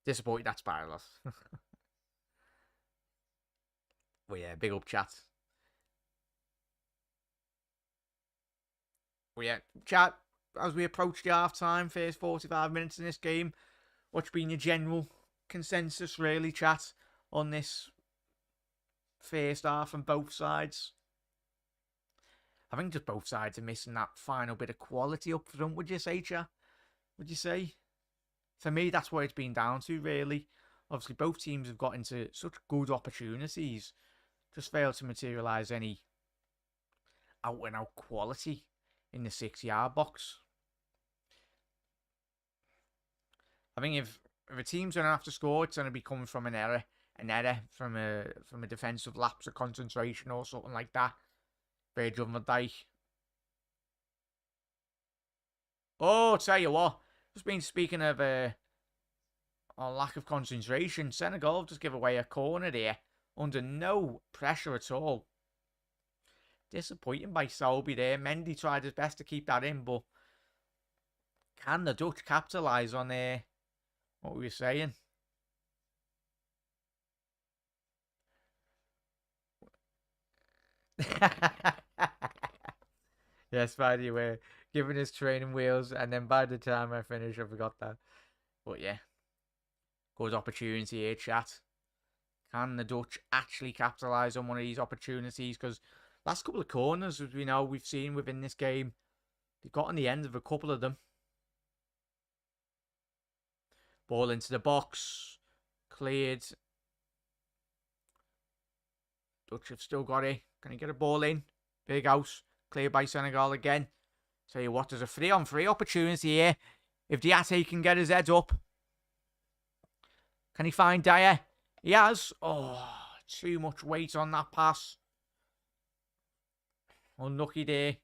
disappointed that Spider lost. Well, yeah, big up, chat. Well, yeah, chat, as we approach the half-time, first 45 minutes in this game, what's been your general consensus, really, chat, on this first half from both sides? I think just both sides are missing that final bit of quality up front, would you say, chat? Would you say? For me, that's what it's been down to, really. Obviously, both teams have got into such good opportunities, just failed to materialise any out-and-out quality in the 6-yard box. I think if a team's going to have to score, it's going to be coming from an error from a defensive lapse of concentration or something like that. Virgil van Dijk. Oh, tell you what, just been speaking of a lack of concentration. Senegal just give away a corner there under no pressure at all. Disappointing by Selby there. Mendy tried his best to keep that in, but can the Dutch capitalise on what we were saying? Yes, by the way, giving his training wheels, and then by the time I finish, I forgot that. But yeah, good opportunity here, chat. Can the Dutch actually capitalise on one of these opportunities? Because last couple of corners, as we know, we've seen within this game, they've got on the end of a couple of them. Ball into the box, cleared. Dutch have still got it. Can he get a ball in? Big house. Cleared by Senegal again. Tell you what, there's a 3-on-3 opportunity here. If Diatte can get his head up. Can he find Dyer? He has. Oh, too much weight on that pass. Unlucky there.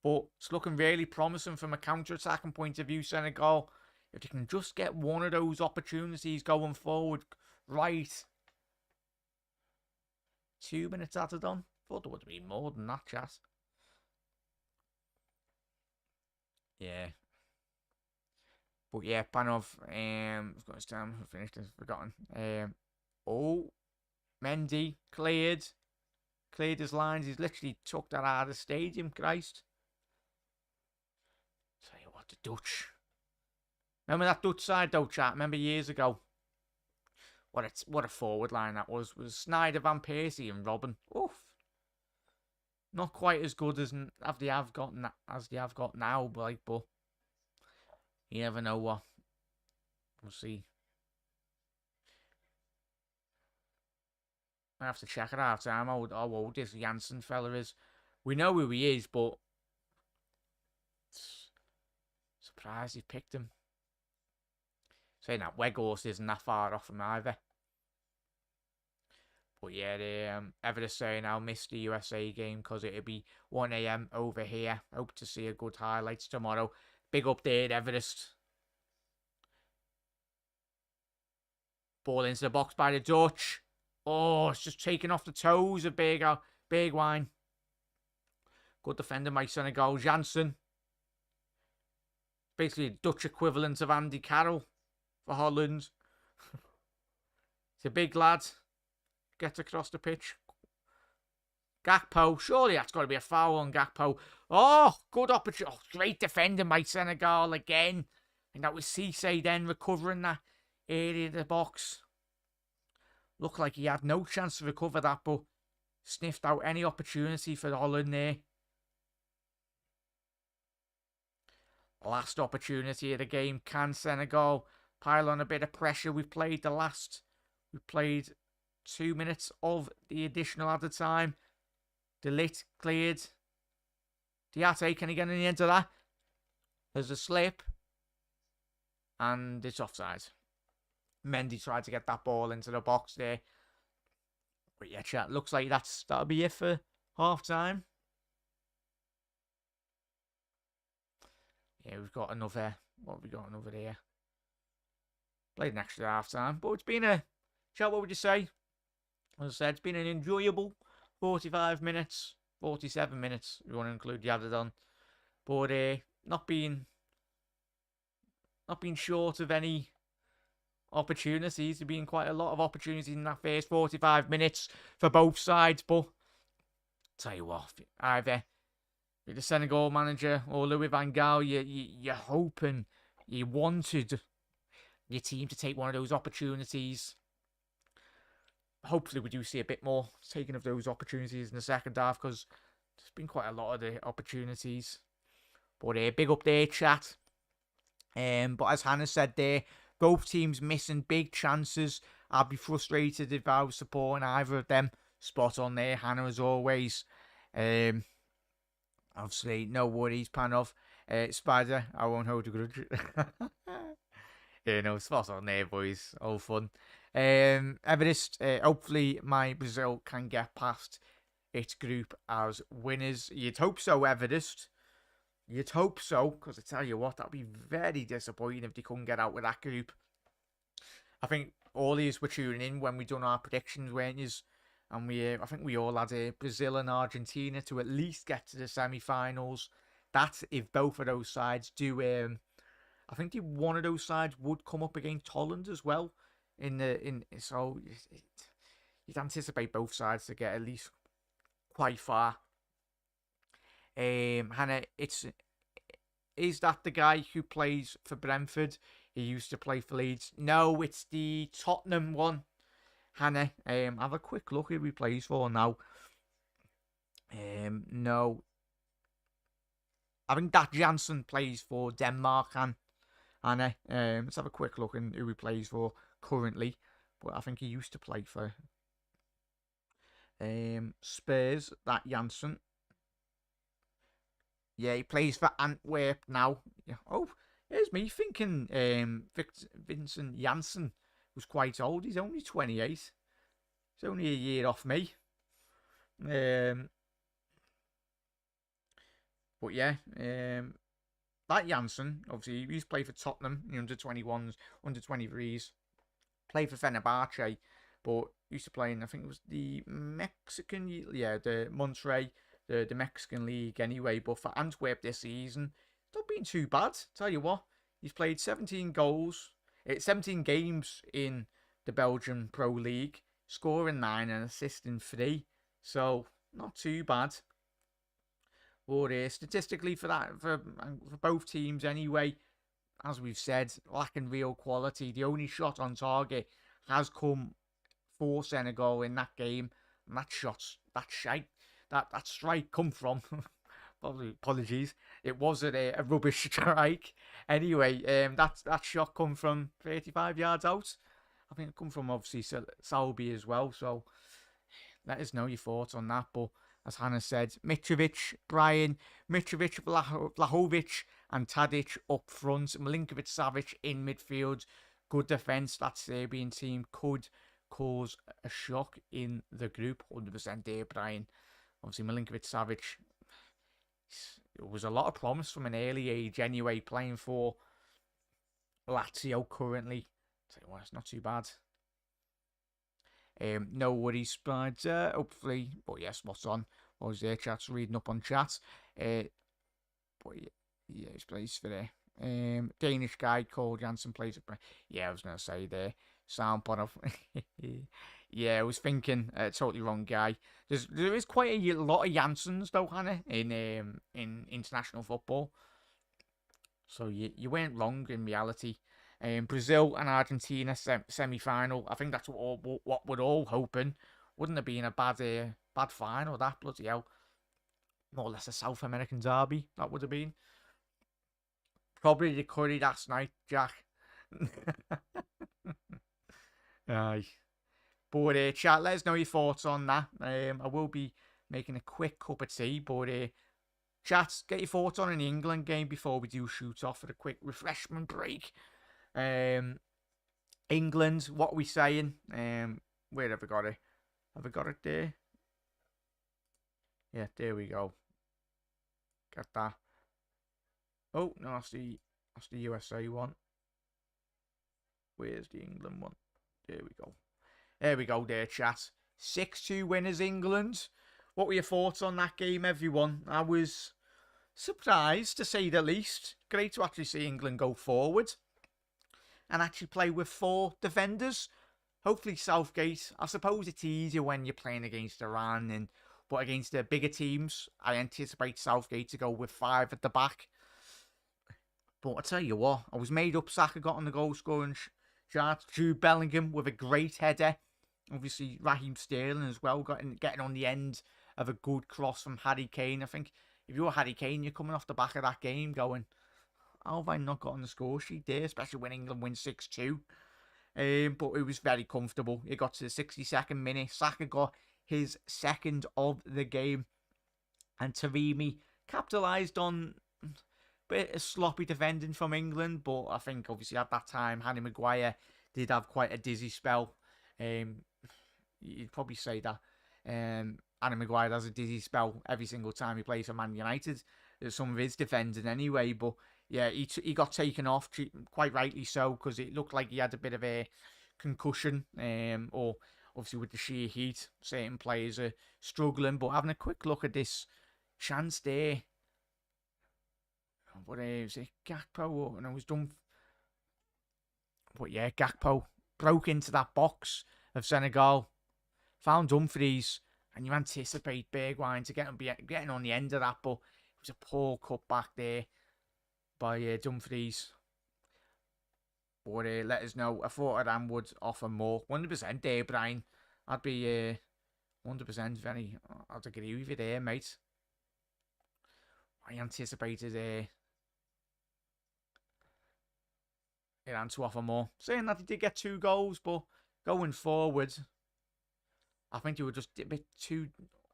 But it's looking really promising from a counter-attacking point of view, Senegal. If they can just get one of those opportunities going forward. Right. 2 minutes added on. Thought there would have been more than that, chat. Yeah. But yeah, Panov, it's time I finished, I've forgotten. Oh, Mendy, cleared his lines, he's literally took that out of the stadium, Christ. Tell you what, the Dutch. Remember that Dutch side though, chat? Remember years ago? What a forward line that was Sneijder, Van Persie and Robben. Oof. Not quite as good as they have got now, but you never know what. We'll see. I have to check it out time how old this Janssen fella is. We know who he is, but surprised he picked him. Saying that Weghorst isn't that far off him either. But yeah, Everest saying I'll miss the USA game because it'll be 1 AM over here. Hope to see a good highlights tomorrow. Big update, Everest. Ball into the box by the Dutch. Oh, it's just taking off the toes of Big Wine. Good defender by Senegal. Janssen. Basically a Dutch equivalent of Andy Carroll for Holland. It's a big lad. Gets across the pitch. Gakpo. Surely that's got to be a foul on Gakpo. Oh, good opportunity. Oh, great defending by Senegal again. And that was Cisse then recovering that area of the box. Looked like he had no chance to recover that, but sniffed out any opportunity for Holland there. Last opportunity of the game. Can Senegal pile on a bit of pressure? We've played 2 minutes of the additional added time. Delete cleared. Diatte, can he get in the end of that? There's a slip. and it's offside. Mendy tried to get that ball into the box there. But yeah, chat, looks like that'll be it for half time. Yeah, we've got another. What have we got another here? Played an extra half time, but it's been a. Chat, what would you say? As I said, it's been an enjoyable 45 minutes, 47 minutes, if you want to include the added on. But not being short of any opportunities. There's been quite a lot of opportunities in that first 45 minutes for both sides. But tell you what, either the Senegal manager or Louis van Gaal, you're hoping, you wanted your team to take one of those opportunities. Hopefully we do see a bit more taking of those opportunities in the second half, because there's been quite a lot of the opportunities. But big up there, chat. But as Hannah said there, both teams missing big chances. I'd be frustrated if I was supporting either of them. Spot on there, Hannah, as always. Obviously, no worries, Panov. Spider, I won't hold a grudge. Spot on there, boys. All fun. Everest, hopefully my Brazil can get past its group as winners. You'd hope so, Everest. You'd hope so, because I tell you what, that'd be very disappointing if they couldn't get out with that group. I think all these were tuning in when we done our predictions, weren't you? And I think we all had Brazil and Argentina to at least get to the semi-finals. That's if both of those sides do. I think one of those sides would come up against Holland as well. So you'd anticipate both sides to get at least quite far. Hannah, is that the guy who plays for Brentford? He used to play for Leeds. No, it's the Tottenham one. Hannah, have a quick look who he plays for now. No, I think that Jansen plays for Denmark. Hannah, let's have a quick look at who he plays for currently. But I think he used to play for Spurs. That Jansen. Yeah, he plays for Antwerp now. Yeah. Oh, here's me thinking Vincent Janssen was quite old. He's only 28. He's only a year off me. But yeah, that Janssen, obviously, he's played for Tottenham, the under-21s, under-23s. Played for Fenerbahce, but used to play in, I think it was the Mexican, the Monterrey, the Mexican league anyway. But for Antwerp this season, it's not been too bad. Tell you what, he's played 17 games in the Belgian Pro League, scoring 9 and assisting 3. So not too bad. But statistically for both teams anyway, as we've said, lacking real quality. The only shot on target has come for Senegal in that game, and that strike come from. Apologies, it wasn't a rubbish strike. Anyway, that shot come from 35 yards out. I think it come from obviously Salby as well. So let us know your thoughts on that. But as Hannah said, Mitrovic, Brian, Mitrovic, Vlahovic, and Tadic up front. Milinkovic-Savic in midfield. Good defence. That Serbian team could cause a shock in the group. 100% there, Brian. Obviously, Milinkovic-Savic, it was a lot of promise from an early age anyway, playing for Lazio currently. Tell you what, it's not too bad. No worries, Spider. Hopefully, but yes, what's on? What was there? Chat's reading up on chat. But yeah, he plays for there. Danish guy called Jansen plays for. Yeah, I was gonna say there. Sound pot of. Yeah, I was thinking totally wrong guy. There is quite a lot of Jansens though, Hannah, in international football. So you weren't wrong in reality. Brazil and Argentina semi-final. I think that's what we're all hoping. Wouldn't have been a bad final, that, bloody hell. More or less a South American derby, that would have been. Probably the curry last night, Jack. Aye. But chat, let us know your thoughts on that. I will be making a quick cup of tea, but chat, get your thoughts on an England game before we do shoot off for a quick refreshment break. England, what are we saying? Where have I got it? Have I got it there? Yeah, there we go. Got that. Oh, no, that's the USA one. Where's the England one? There we go. There we go there, chat. 6-2 winners, England. What were your thoughts on that game, everyone? I was surprised, to say the least. Great to actually see England go forward and actually play with 4 defenders. Hopefully Southgate, I suppose it's easier when you're playing against Iran, but against the bigger teams, I anticipate Southgate to go with 5 at the back. But I tell you what, I was made up. Saka got on the goal scoring chart. Jude Bellingham with a great header. Obviously, Raheem Sterling as well, getting on the end of a good cross from Harry Kane. I think if you're Harry Kane, you're coming off the back of that game going, how have I not got on the score sheet there, especially when England wins 6-2. But it was very comfortable. It got to the 62nd minute. Saka got his second of the game. And Taremi capitalised on a bit of sloppy defending from England. But I think obviously at that time, Harry Maguire did have quite a dizzy spell. You'd probably say that Harry Maguire has a dizzy spell every single time he plays for Man United. Some of his defending anyway. But yeah, he got taken off, quite rightly so, because it looked like he had a bit of a concussion, or obviously with the sheer heat, certain players are struggling. But having a quick look at this chance there, what is it, Gakpo? And it was done. But yeah, Gakpo broke into that box of Senegal, found Dumfries, and you anticipate Bergwijn to getting on the end of that, but it was a poor cut back there by Dumfries. But let us know. I thought Iran would offer more. 100% there, Brian. I'd be 100% very... I'd agree with you there, mate. I anticipated Iran to offer more. Saying that they did get 2 goals, but going forward, I think they were just a bit too...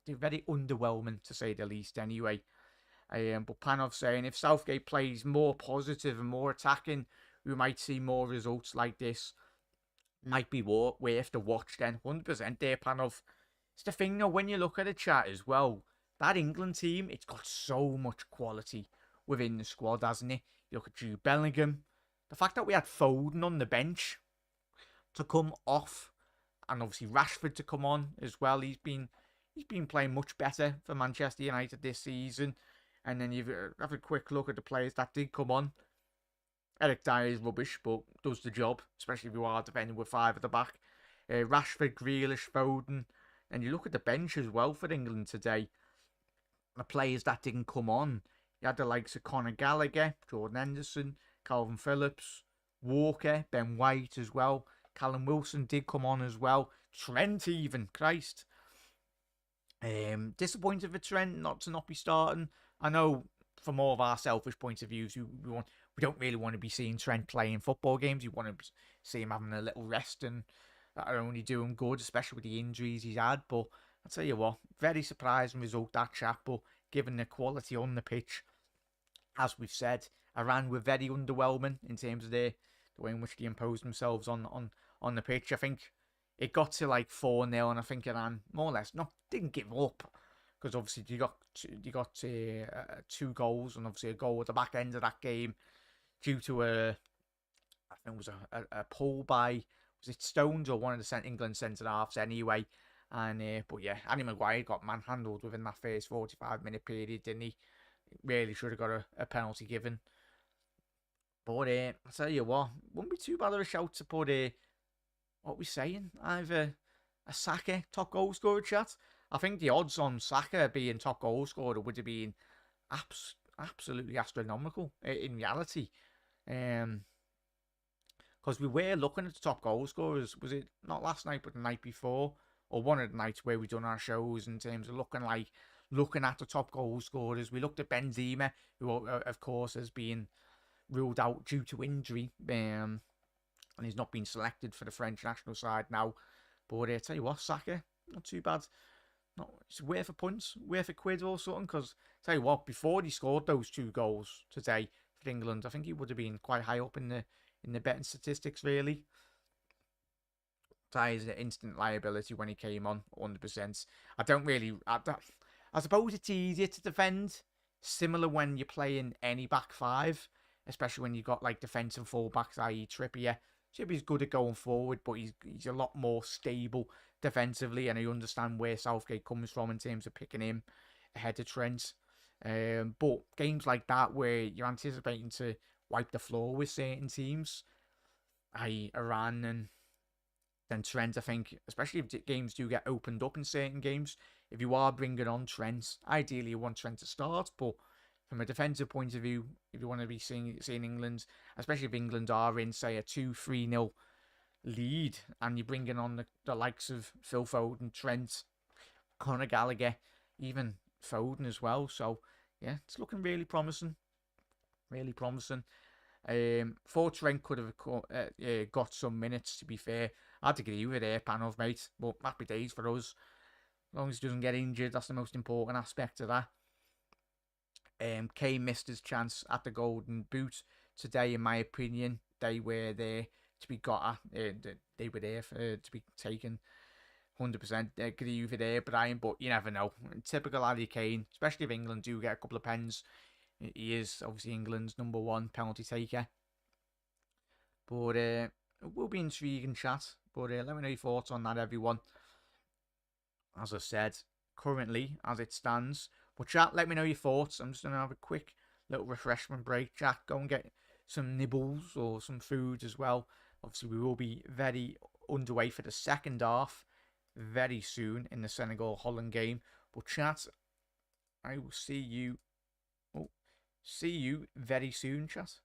They're very underwhelming, to say the least, anyway. But Panov saying if Southgate plays more positive and more attacking, we might see more results like this. Might be worth the watch then. 100% there, Panov. It's the thing though, when you look at the chat as well, that England team, it's got so much quality within the squad, hasn't it? You look at Jude Bellingham. The fact that we had Foden on the bench to come off, and obviously Rashford to come on as well. He's been playing much better for Manchester United this season. And then you have a quick look at the players that did come on. Eric Dyer is rubbish, but does the job, especially if you are defending with 5 at the back. Rashford, Grealish, Foden. And you look at the bench as well for England today. The players that didn't come on. You had the likes of Conor Gallagher, Jordan Henderson, Calvin Phillips, Walker, Ben White as well. Callum Wilson did come on as well. Trent even, Christ. Disappointed for Trent not to be starting. I know from all of our selfish points of views, we don't really want to be seeing Trent playing football games. We want to see him having a little rest, and that are only doing good, especially with the injuries he's had. But I'll tell you what, very surprising result that chap. But given the quality on the pitch, as we've said, Iran were very underwhelming in terms of the way in which they imposed themselves on the pitch. I think it got to like 4-0, and I think Iran more or less didn't give up. Because obviously you got 2 goals, and obviously a goal at the back end of that game due to I think it was a pull by, was it Stones or one of the England centre halves anyway. And but yeah, Harry Maguire got manhandled within that first 45-minute period, didn't he? Really should have got a penalty given. But I'll tell you what, wouldn't be too bad of a shout to put what we saying, either a Saka top goal scorer, chat. I think the odds on Saka being top goal scorer would have been absolutely astronomical in reality. Because we were looking at the top goal scorers, was it not last night but the night before, or one of the nights where we done our shows in terms of looking at the top goal scorers. We looked at Benzema, who of course has been ruled out due to injury, and he's not been selected for the French national side now. But I tell you what, Saka, not too bad. It's worth a punt, worth a quid or something. Because tell you what, before he scored those 2 goals today for England, I think he would have been quite high up in in the betting statistics, really. Ty is an instant liability when he came on, 100%. I don't really. I suppose it's easier to defend, similar when you're playing any back five, especially when you've got like defensive fullbacks, i.e. Trippier. Trippier's good at going forward, but he's a lot more stable defensively, and I understand where Southgate comes from in terms of picking him ahead of Trent. But games like that where you're anticipating to wipe the floor with certain teams, i.e. Iran and then Trent, I think, especially if games do get opened up in certain games, if you are bringing on Trent, ideally you want Trent to start, but from a defensive point of view, if you want to be seeing England, especially if England are in, say, a 2-3-0 lead, and you're bringing on the likes of Phil Foden, Trent, Conor Gallagher, even Foden as well. So, yeah, it's looking really promising. Really promising. Thought Trent could have got some minutes, to be fair. I had to agree with it, Panov, mate. But happy days for us. As long as he doesn't get injured, that's the most important aspect of that. Kane missed his chance at the Golden Boot today, in my opinion. They were there to be got at. They were there to be taken. 100% agree with there, Brian, but you never know. Typical Harry Kane, especially if England do get a couple of pens. He is obviously England's #1 penalty taker. But it will be intriguing chat. But let me know your thoughts on that, everyone. As I said, currently, as it stands. But chat, let me know your thoughts. I'm just going to have a quick little refreshment break. Chat, go and get some nibbles or some food as well. Obviously, we will be very underway for the second half very soon in the Senegal-Holland game. But chat, I will see you. See you very soon, chat.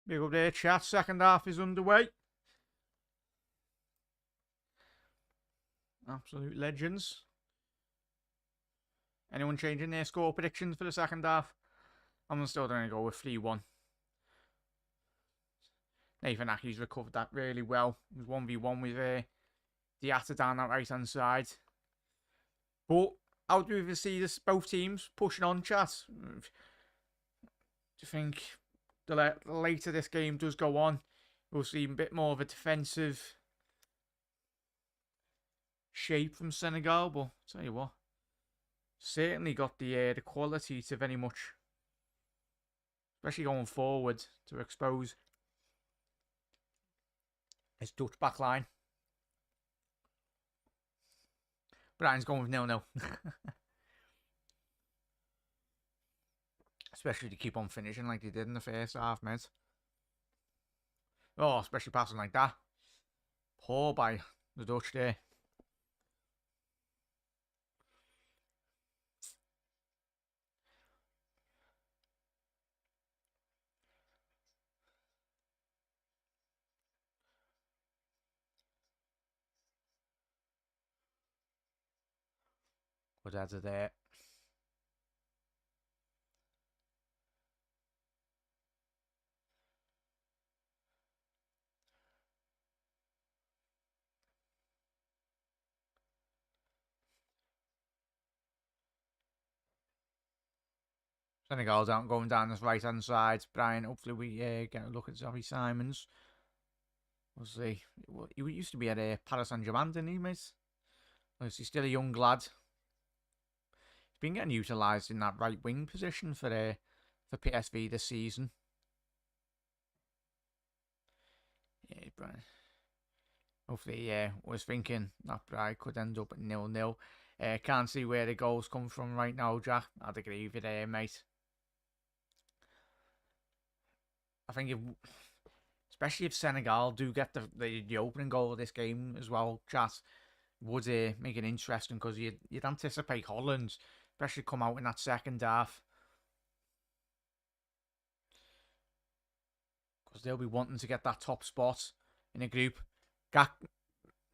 Big up there, chat. Second half is underway. Absolute legends. Anyone changing their score predictions for the second half? I'm still going to go with 3-1. Nathan Ackey's recovered that really well. It was 1v1 with Diatta down that right hand side. But how do we see this, both teams pushing on, chat? Do you think the later this game does go on, we'll see a bit more of a defensive shape from Senegal? But I'll tell you what, certainly got the quality to very much, especially going forward, to expose his Dutch back line. Brian's going with 0-0. Especially to keep on finishing like they did in the first half, mate. Oh, especially passing like that. Poor by the Dutch there. Good header there. Senegal's out going down this right hand side. Brian, hopefully we get a look at Xavi Simons. We'll see. He used to be at Paris Saint-Germain, didn't he, mate? He's still a young lad. He's been getting utilised in that right wing position for PSV this season. Yeah, Brian. Hopefully, was thinking that Brian could end up at 0-0. Can't see where the goals come from right now, Jack. I'd agree with you there, mate. I think especially if Senegal do get the opening goal of this game as well, chat, would make it interesting, because you'd anticipate Holland, especially come out in that second half, because they'll be wanting to get that top spot in a group.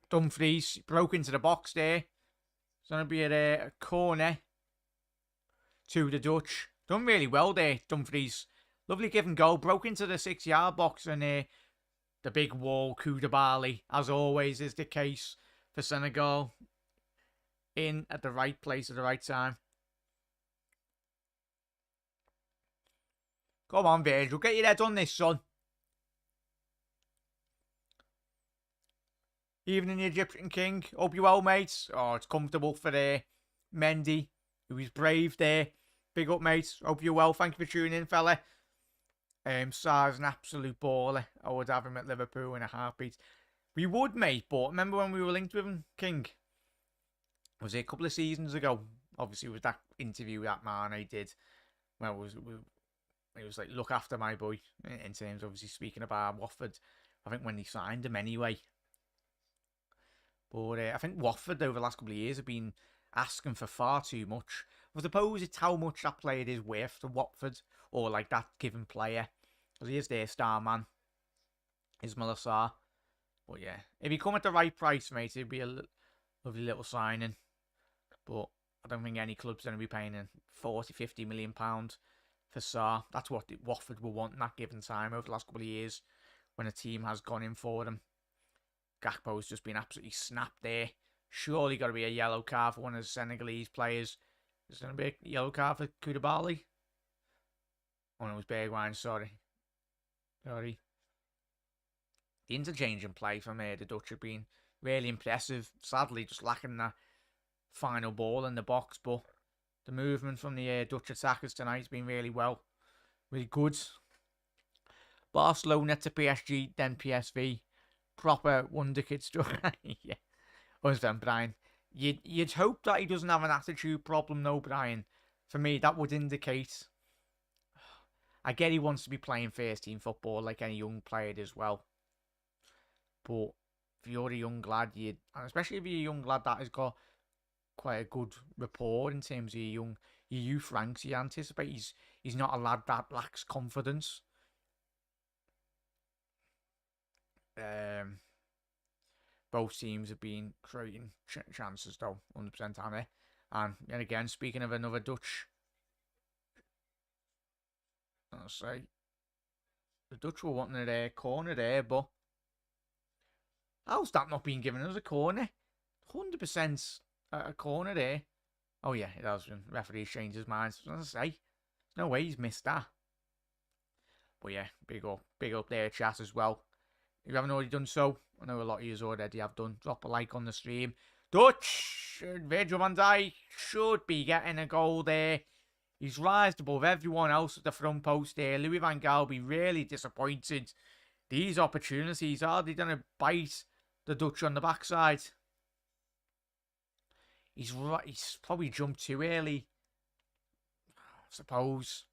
Dumfries broke into the box there. It's going to be a corner to the Dutch. Done really well there, Dumfries. Lovely give and go. Broke into the 6-yard box, and the big wall, Koulibaly, as always is the case for Senegal, in at the right place at the right time. Come on, Virgil. Get your head on this, son. Evening, the Egyptian King. Hope you well, mates. Oh, it's comfortable for Mendy, who is brave there. Big up, mates. Hope you're well. Thank you for tuning in, fella. Sarr's an absolute baller. I would have him at Liverpool in a heartbeat. We would, mate, but remember when we were linked with him, King? Was it a couple of seasons ago? Obviously, it was that interview that Mane did. Well, it was like, look after my boy, in terms of obviously speaking about Watford. I think when he signed him anyway. But I think Watford over the last couple of years have been asking for far too much. I suppose it's how much that player is worth to Watford, or like that given player. Because he is their star man, Ismail Sarr. But yeah, if he come at the right price, mate, it'd be a lovely little signing. But I don't think any club's going to be paying 40-50 million pounds for Sarr. That's what Watford will want in that given time over the last couple of years, when a team has gone in for them. Gakpo's just been absolutely snapped there. Surely got to be a yellow card for one of the Senegalese players. Is there going to be a yellow card for Koulibaly? Oh no, it was Bergwijn, sorry. The interchange in play from the Dutch have been really impressive. Sadly, just lacking that final ball in the box, but the movement from the Dutch attackers tonight has been really good. Barcelona to PSG, then PSV. Proper wonder kid stuff. Yeah. Understand, Brian. You'd hope that he doesn't have an attitude problem, though, Brian. For me, that would indicate. I get he wants to be playing first team football like any young player as well. But if you're a young lad, and especially if you're a young lad that has got quite a good rapport in terms of your youth ranks, you anticipate he's not a lad that lacks confidence. Both teams have been creating chances though, 100% on it. And again, speaking of another Dutch, I'll say the Dutch were wanting a corner there, but how's that not being given as a corner? 100% a corner there. Oh yeah, it has been. Referee changed his mind. As I say, no way he's missed that. But yeah, big up there, chat as well. If you haven't already done so, I know a lot of you already have done. Drop a like on the stream. Dutch, Virgil van Dijk should be getting a goal there. He's rised above everyone else at the front post there. Louis van Gaal will be really disappointed. These opportunities, are they going to bite the Dutch on the backside? He's probably jumped too early, I suppose.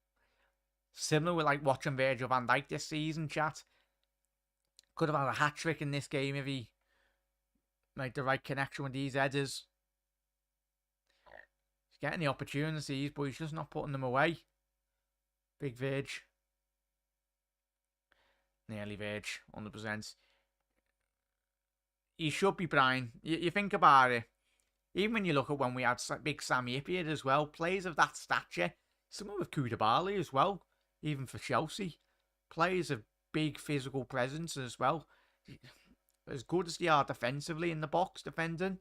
Similar with like watching Virgil van Dijk this season, chat. Could have had a hat-trick in this game if he made the right connection with these headers. He's getting the opportunities, but he's just not putting them away. Big Virg. Nearly Virg, 100%. He should be, Brian. You think about it. Even when you look at when we had big Sammy Hippier as well, players of that stature, someone with Koulibaly as well, even for Chelsea, players of big physical presence as well. As good as they are defensively in the box defending,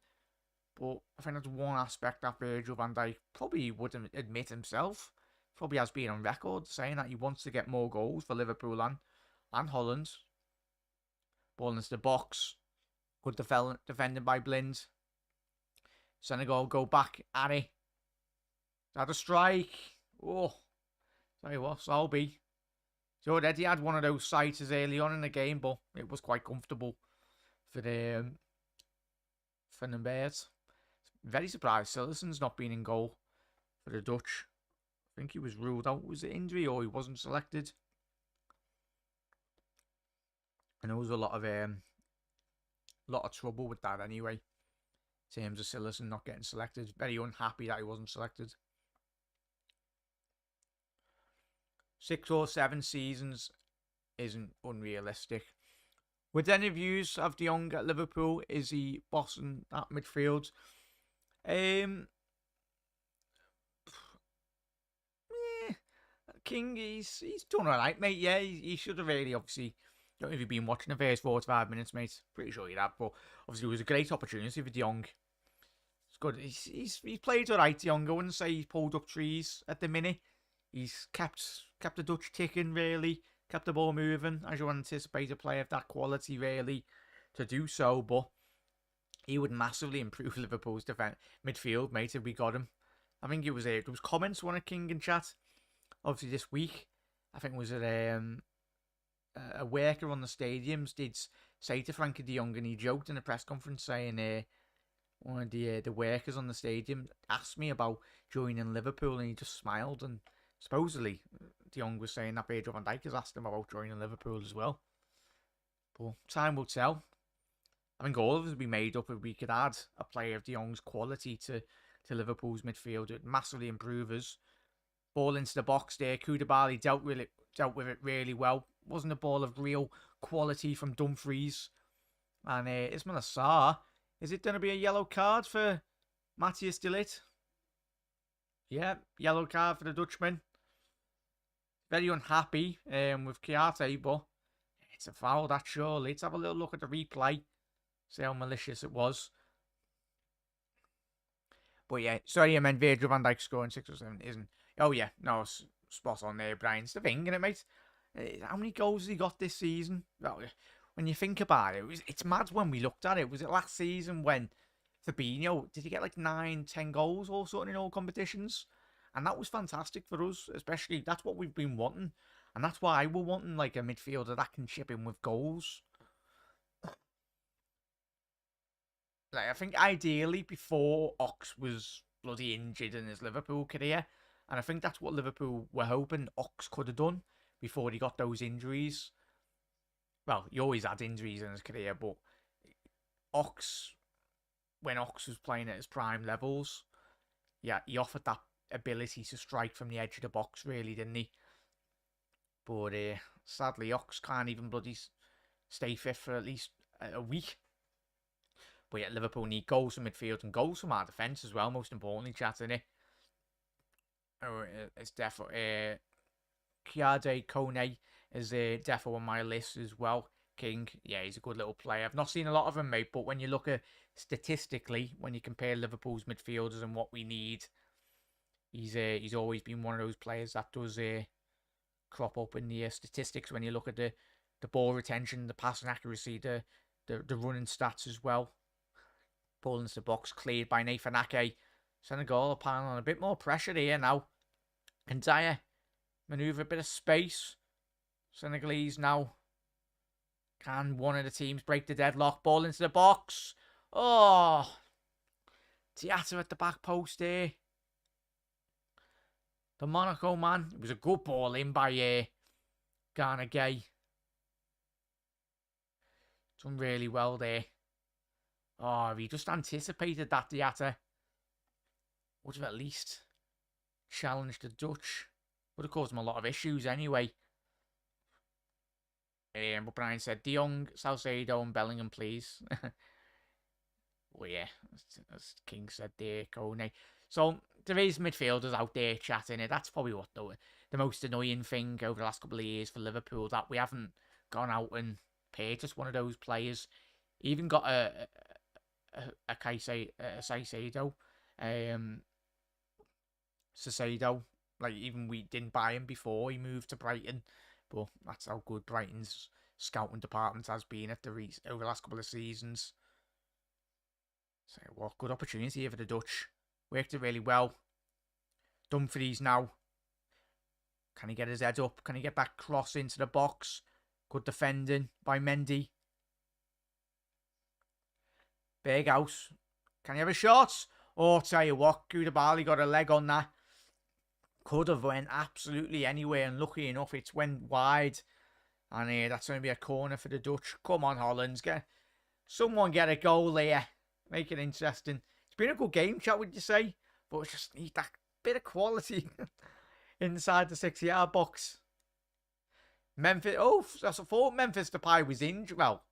but I think that's one aspect that Virgil van Dijk probably wouldn't admit himself. Probably has been on record saying that he wants to get more goals for Liverpool and Holland. Ball into the box. Good defending by Blind. Senegal go back at it. Is that a strike? Oh, tell you what, Salby. So already had one of those sighters early on in the game, but it was quite comfortable for the Bears. Very surprised Sillison's not been in goal for the Dutch. I think he was ruled out. Was it injury or he wasn't selected? And there was a lot of trouble with that anyway. In terms of Sillison not getting selected. Very unhappy that he wasn't selected. 6 or 7 seasons isn't unrealistic. With any views of De Jong at Liverpool, is he bossing at midfield? King, he's done alright, mate. Yeah, he should have really, obviously. Don't know if you've been watching the first 45 minutes, mate. Pretty sure you have, but obviously it was a great opportunity for De Jong. It's good. He's played alright, De Jong. I wouldn't say he's pulled up trees at the minute. He's kept the Dutch ticking, really. Kept the ball moving, as you anticipate a player of that quality, really, to do so. But he would massively improve Liverpool's midfield, mate, if we got him. I think there was comments on a King in chat, obviously this week. I think it was a worker on the stadiums did say to Frankie de Jong, and he joked in a press conference saying one of the workers on the stadium asked me about joining Liverpool, and he just smiled. And supposedly de Jong was saying that Virgil van Dijk has asked him about joining Liverpool as well. But time will tell. I think all of us would be made up if we could add a player of de Jong's quality to Liverpool's midfield. It would massively improve us. Ball into the box there. Koulibaly dealt with it really well. Wasn't a ball of real quality from Dumfries. And Ismail Assar. Is it going to be a yellow card for Matthias de Ligt? Yeah, yellow card for the Dutchman. Very unhappy with Chiarte, but it's a foul, that surely. Let's have a little look at the replay. See how malicious it was. But yeah, sorry, I meant Virgil van Dijk scoring 6 or 7 isn't. Oh yeah, no, spot on there, Brian. It's the thing, isn't it, mate? How many goals has he got this season? Well, when you think about it, it's mad when we looked at it. Was it last season when Fabinho, did he get like 9, 10 goals or something in all competitions? And that was fantastic for us, especially. That's what we've been wanting. And that's why we're wanting like a midfielder that can chip in with goals. Like, I think ideally before Ox was bloody injured in his Liverpool career. And I think that's what Liverpool were hoping Ox could have done before he got those injuries. Well, he always had injuries in his career, but when Ox was playing at his prime levels, yeah, he offered that ability to strike from the edge of the box, really, didn't he? But sadly, Ox can't even bloody stay fit for at least a week. But yeah, Liverpool need goals from midfield and goals from our defence as well, most importantly, chatting it. Oh, it's definitely Kiade Kone is definitely on my list as well. King, yeah, he's a good little player. I've not seen a lot of him, mate, but when you look at statistically, when you compare Liverpool's midfielders and what we need, he's always been one of those players that does crop up in the statistics when you look at the ball retention, the passing accuracy, the running stats as well. Ball into the box, cleared by Nathan Ake. Senegal are piling on a bit more pressure here now. And Dyer manoeuvre a bit of space. Senegalese now. Can one of the teams break the deadlock? Ball into the box. Oh! Diatta at the back post here. The Monaco man. It was a good ball in by Ghana Gay. Done really well there. Oh, he just anticipated that, Diatta. Would have at least challenged the Dutch. Would have caused him a lot of issues anyway. But Brian said, De Jong, Salcedo and Bellingham, please. Well, yeah, as King said there, Kone. So, there is midfielders out there chatting it. That's probably what the most annoying thing over the last couple of years for Liverpool, that we haven't gone out and purchased one of those players. Even got a Caicedo, Caicedo. Like, even we didn't buy him before he moved to Brighton, but that's how good Brighton's scouting department has been at over the last couple of seasons. So, what good opportunity here for the Dutch. Worked it really well. Dumfries now. Can he get his head up? Can he get that cross into the box? Good defending by Mendy. Berghaus. Can he have a shot? Oh, tell you what, Koulibaly got a leg on that. Could have went absolutely anywhere, and lucky enough, it's went wide. And that's going to be a corner for the Dutch. Come on, Hollands. Someone get a goal here. Make it interesting. It's been a good game, chat, would you say? But we just need that bit of quality inside the 6-yard box. Memphis. Oh, I thought Memphis Depay was injured. Well,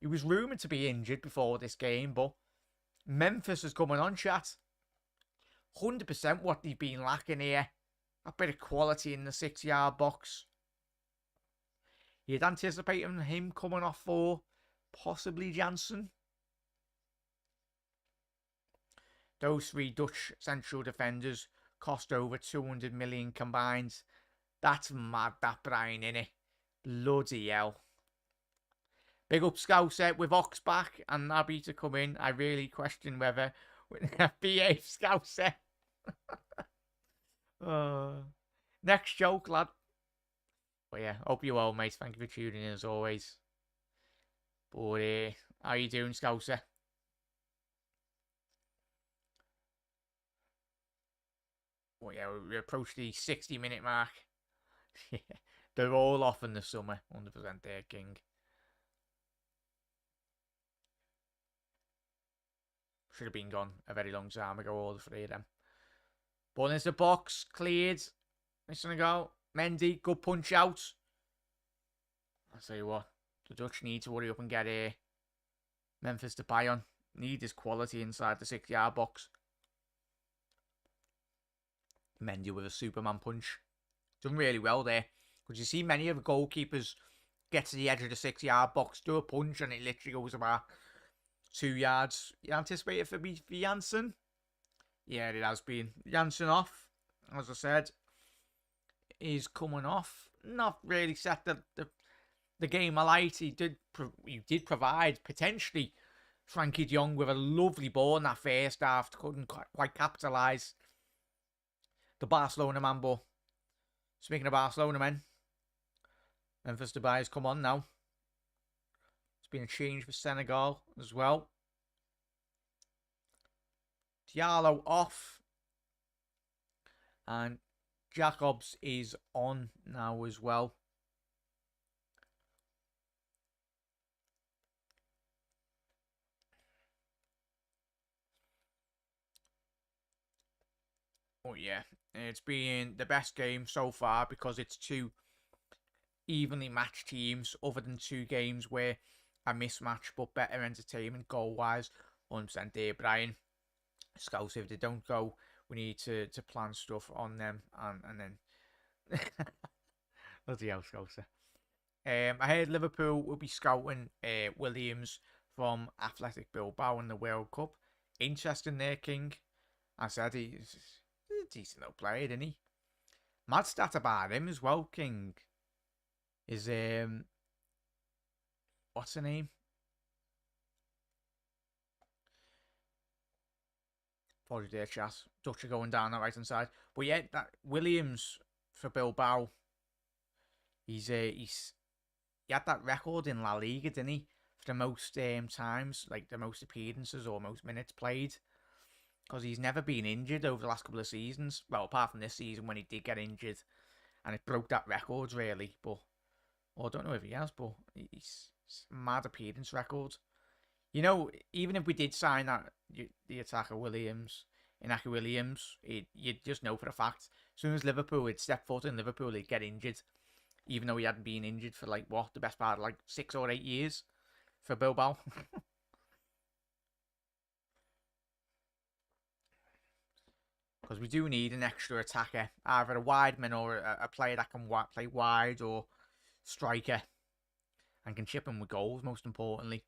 he was rumoured to be injured before this game, but Memphis is coming on, chat. 100% what they've been lacking here. A bit of quality in the 6-yard box. You'd anticipate him coming off for possibly Janssen. Those three Dutch central defenders cost over 200 million combined. That's mad, that Brian, innit? Bloody hell. Big up Scouser with Ox back and Naby to come in. I really question whether we're going to behave, Scouser. Next joke, lad. But yeah, hope you're well, mate. Thank you for tuning in as always. But how you doing, Scouser? Well, yeah, we approach the 60-minute mark. They're all off in the summer. 100% there, King. Should have been gone a very long time ago, all the three of them. Ball into the box, cleared. It's going to go. Mendy, good punch out. I'll tell you what, the Dutch need to hurry up and get Memphis Depay on. Need his quality inside the 6-yard box. Mendy with a Superman punch. Done really well there. Because you see many of the goalkeepers get to the edge of the 6-yard box, do a punch, and it literally goes about 2 yards. You anticipate it for Janssen? Yeah, it has been. Janssen off, as I said, is coming off. Not really set the game alight. He did provide, potentially, Frankie de Jong with a lovely ball in that first half. Couldn't quite capitalise. The Barcelona man, but speaking of Barcelona men, Memphis Depay has come on now. It's been a change for Senegal as well. Diallo off. And Jacobs is on now as well. Oh yeah, it's been the best game so far because it's two evenly matched teams, other than 2 games where a mismatch, but better entertainment goal-wise. 100% there, Brian. Scouts, if they don't go, we need to plan stuff on them, and then bloody hell, Scouser. I heard Liverpool will be scouting Williams from Athletic Bilbao in the World Cup. Interesting there, King. I said he's a decent little player, isn't he? Mad stat about him as well, King. Is what's her name? Apologies there, chat. Dutch are going down that right hand side. But yeah, that Williams for Bilbao. He had that record in La Liga, didn't he? For the most times, like the most appearances or most minutes played. Because he's never been injured over the last couple of seasons. Well, apart from this season when he did get injured. And it broke that record, really. But, well, I don't know if he has, but he's mad appearance record. You know, even if we did sign that the attacker Williams, Inaki Williams, you'd just know for a fact. As soon as Liverpool would step foot in Liverpool, he'd get injured. Even though he hadn't been injured for, like, what, the best part of, like, 6 or 8 years for Bilbao. Because we do need an extra attacker. Either a wide man or a player that can play wide or striker. And can chip him with goals, most importantly.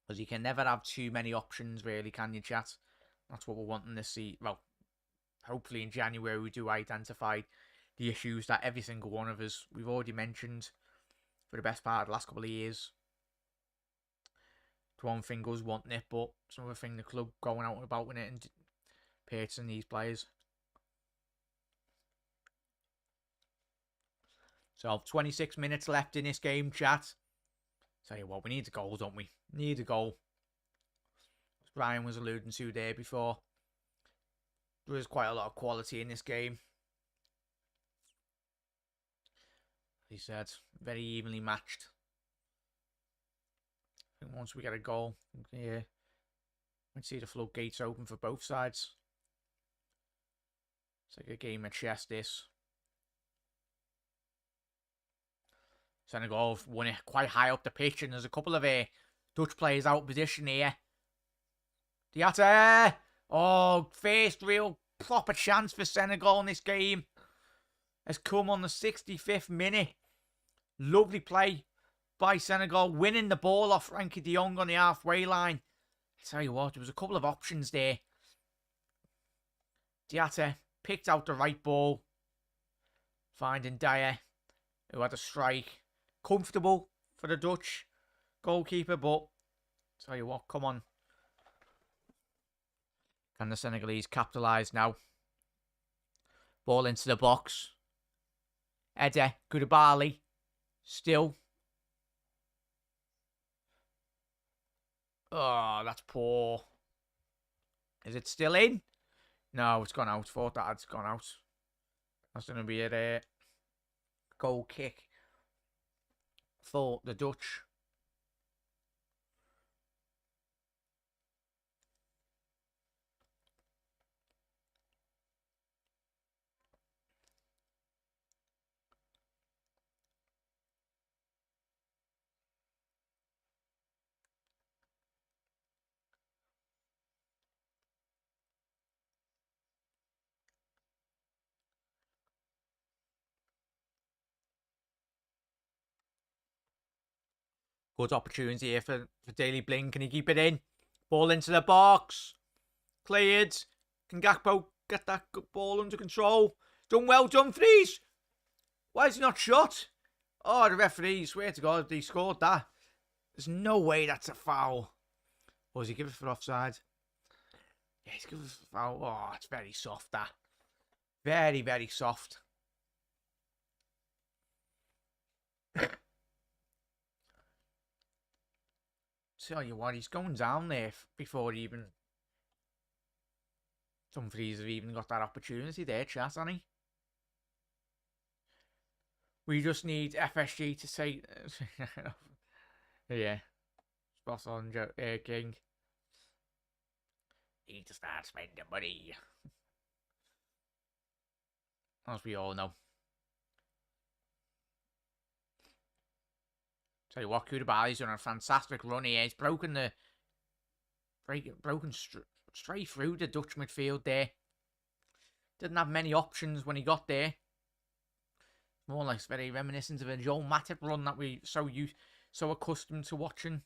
Because you can never have too many options, really, can you, chat? That's what we're wanting to see. Well, hopefully in January we do identify the issues that every single one of us, we've already mentioned for the best part of the last couple of years. It's one thing us wanting it, but it's another thing the club going out and about with it and purchasing these players. So 26 minutes left in this game, chat. Tell you what, we need a goal, don't we? Need a goal. As Brian was alluding to there before. There is quite a lot of quality in this game. He said, very evenly matched. I think once we get a goal, yeah, we'd see the floodgates open for both sides. It's like a game of chess, this. Senegal have won it quite high up the pitch, and there's a couple of Dutch players out of position here. Diatta! Oh, first real proper chance for Senegal in this game has come on the 65th minute. Lovely play by Senegal, winning the ball off Frankie de Jong on the halfway line. I tell you what, there was a couple of options there. Diatta picked out the right ball, finding Dyer, who had a strike. Comfortable for the Dutch goalkeeper, but tell you what, come on. Can the Senegalese capitalise now? Ball into the box. Eder, Koulibaly, still. Oh, that's poor. Is it still in? No, it's gone out. Thought that had gone out. That's going to be a goal kick for the Dutch. Good opportunity here for Daily Bling. Can he keep it in? Ball into the box. Cleared. Can Gakpo get that ball under control? Done well, Dumfries. Why is he not shot? Oh, the referee, swear to God, he scored that. There's no way that's a foul. Or does he give it for offside? Yeah, he's giving it for foul. Oh, it's very soft, that. Very, very soft. Tell you what, he's going down there before he even... Dumfries have even got that opportunity there, chat, hasn't he? We just need FSG to say... yeah. Spot on, King. Need to start spending money. As we all know. Tell you what, Koulibaly's done a fantastic run here. He's broken straight through the Dutch midfield there. Didn't have many options when he got there. More like very reminiscent of a Joel Matip run that we so accustomed to watching.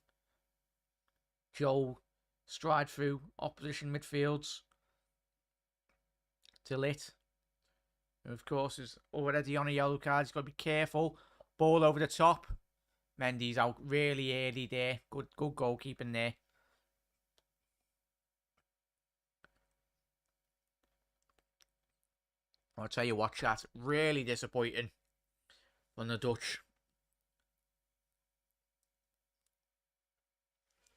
Joel stride through opposition midfields till it. And of course, is already on a yellow card. He's got to be careful. Ball over the top. Mendy's out really early there. Good goalkeeping there. I'll tell you what, chat. Really disappointing on the Dutch.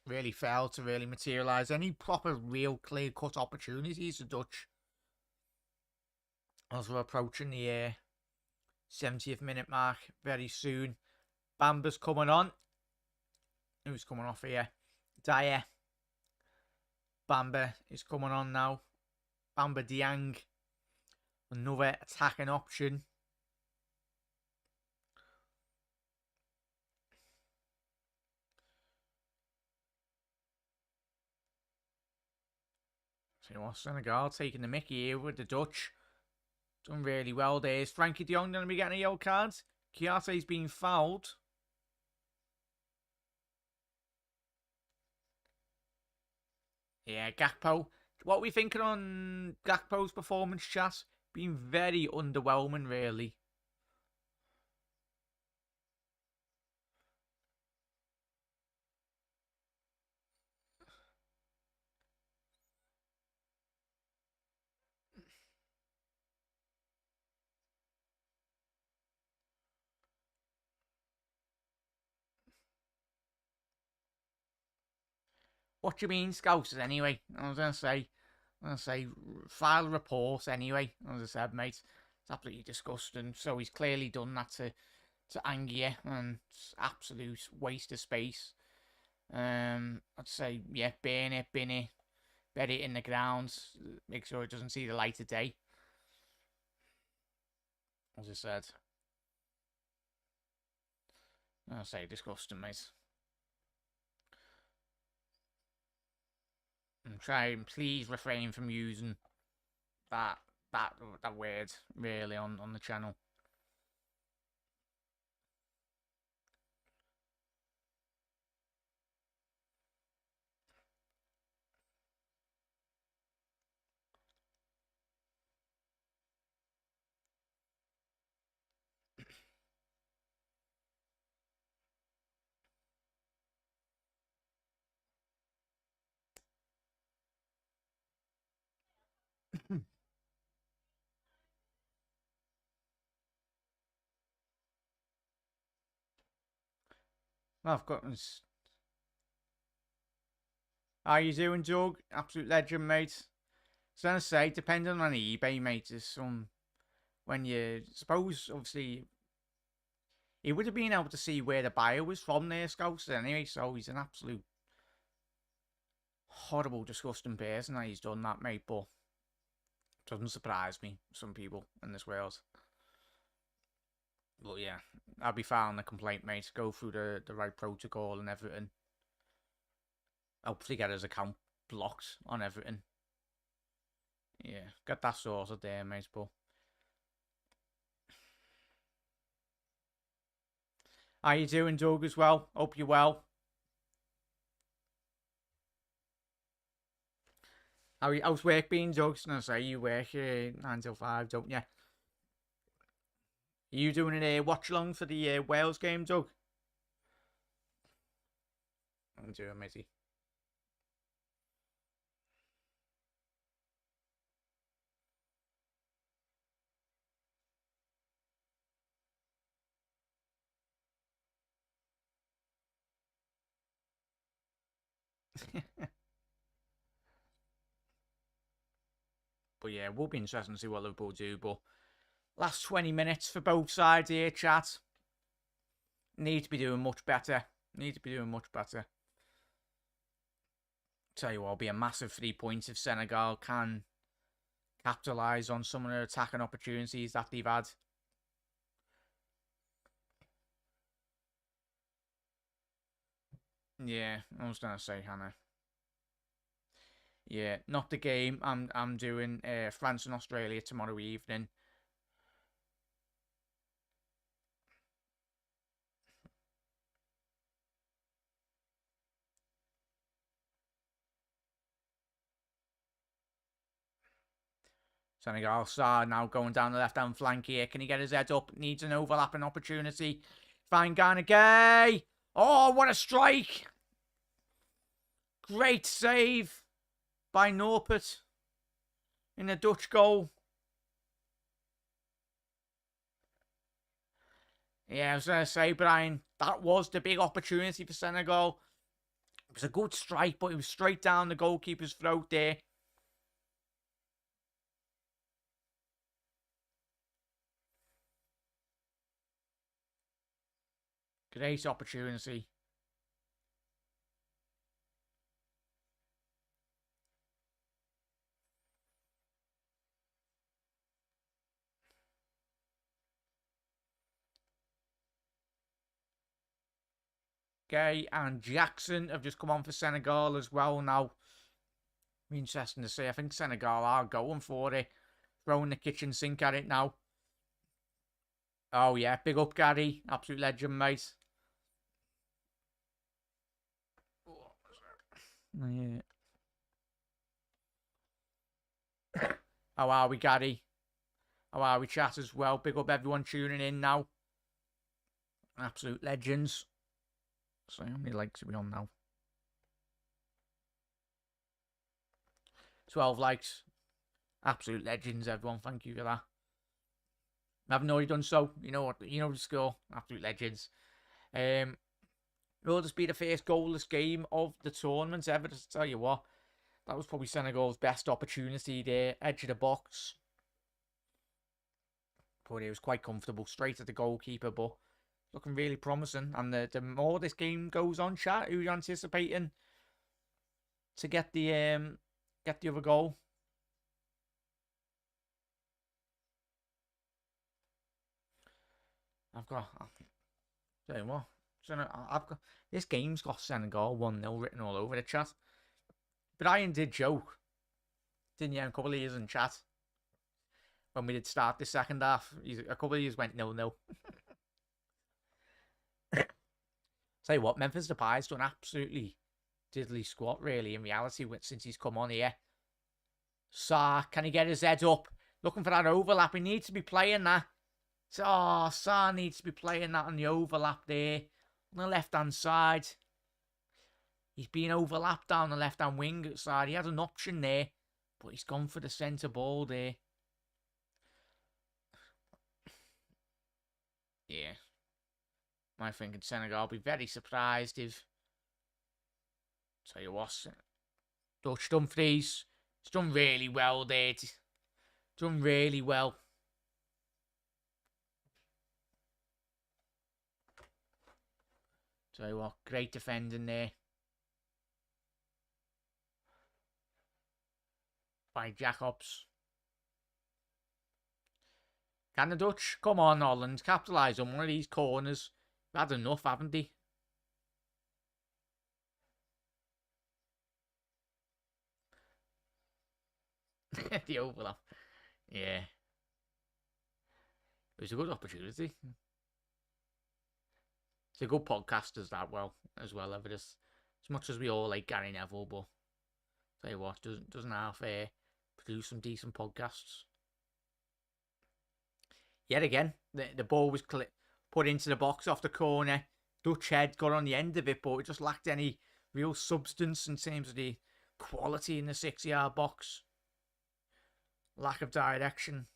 Really failed to really materialise any proper, real, clear-cut opportunities, the Dutch. As we're approaching the 70th minute mark very soon. Bamba's coming on. Who's coming off here? Dyer. Bamba is coming on now. Bamba Dieng. Another attacking option. So what, Senegal taking the mickey here with the Dutch. Done really well there. Is Frankie de Jong going to be getting a yellow card? Kiarte's been fouled. Yeah, Gakpo. What are we thinking on Gakpo's performance, chat? Been very underwhelming, really. What do you mean, Scousers, anyway? I was going to say, file a report anyway, as I said, mate. It's absolutely disgusting. So he's clearly done that to anger you, and it's absolute waste of space. I'd say, yeah, bin it, bury it in the ground, make sure it doesn't see the light of day. As I said. I'll say disgusting, mate. And try and please refrain from using that word really on the channel. Well, I've got this. How you doing, Doug? Absolute legend, mate. So I say, depending on eBay, mate, there's some when you suppose obviously he would have been able to see where the buyer was from there, Scouts, anyway, so he's an absolute horrible, disgusting person that he's done that, mate, but doesn't surprise me, some people in this world. But yeah, I'll be filing the complaint, mate. Go through the right protocol and everything. Hopefully get his account blocked on everything. Yeah, get that sorted there, mate, but how you doing, Doug, as well? Hope you're well. How's work been, Doug? I say you work 9 till 5, don't you? Are you doing a watch-along for the Wales game, Doug? I'm doing, matey. But yeah, it will be interesting to see what Liverpool do. But last 20 minutes for both sides here, chat. Need to be doing much better. Tell you what, it'll be a massive 3 points if Senegal can capitalise on some of the attacking opportunities that they've had. Yeah, I was gonna say Hannah. Yeah, not the game. I'm doing France and Australia tomorrow evening. Senegal star now going down the left-hand flank here. Can he get his head up? Needs an overlapping opportunity. Fine, Ghana Gay. Oh, what a strike! Great save by Norpert in a Dutch goal. Yeah, I was going to say, Brian, that was the big opportunity for Senegal. It was a good strike, but it was straight down the goalkeeper's throat there. Great opportunity. Gay and Jackson have just come on for Senegal as well now. Interesting to see. I think Senegal are going for it. Throwing the kitchen sink at it now. Oh, yeah. Big up, Gary. Absolute legend, mate. Yeah. How are we, Gary? How are we, chat as well? Big up everyone tuning in now. Absolute legends. So how many likes are we on now? 12 likes. Absolute legends, everyone. Thank you for that. I haven't already done so. You know what? You know the score. Absolute legends. Will this be the first goalless game of the tournament ever? To tell you what, that was probably Senegal's best opportunity there. Edge of the box. But it was quite comfortable. Straight at the goalkeeper, but looking really promising. And the more this game goes on, chat, who are you anticipating to get the other goal? I've got. Tell you what, I've got this game's got Senegal 1-0 written all over the chat. Brian did joke, didn't you? A couple of years in chat when we did start the second half. A couple of years went 0-0. Tell you what, Memphis Depay's done absolutely diddly squat, really, in reality, since he's come on here. Sarr, can he get his head up? Looking for that overlap. He needs to be playing that. Oh, Sarr needs to be playing that on the overlap there. On the left-hand side. He's being overlapped down the left-hand wing side. He had an option there, but he's gone for the centre ball there. Yeah. I think in Senegal, I'll be very surprised if... Tell you what, Dutch Dumfries, he's done really well there. Done really well. Tell you what, great defending there. By Jacobs. Can the Dutch? Come on, Holland. Capitalise on one of these corners. They've had enough, haven't they? The overlap. Yeah. It was a good opportunity. It's a good podcast as well, Everest. As much as we all like Gary Neville, but tell you what, doesn't half produce some decent podcasts. Yet again, the ball was put into the box off the corner. Dutch head got on the end of it, but it just lacked any real substance in terms of the quality in the 6-yard box. Lack of direction.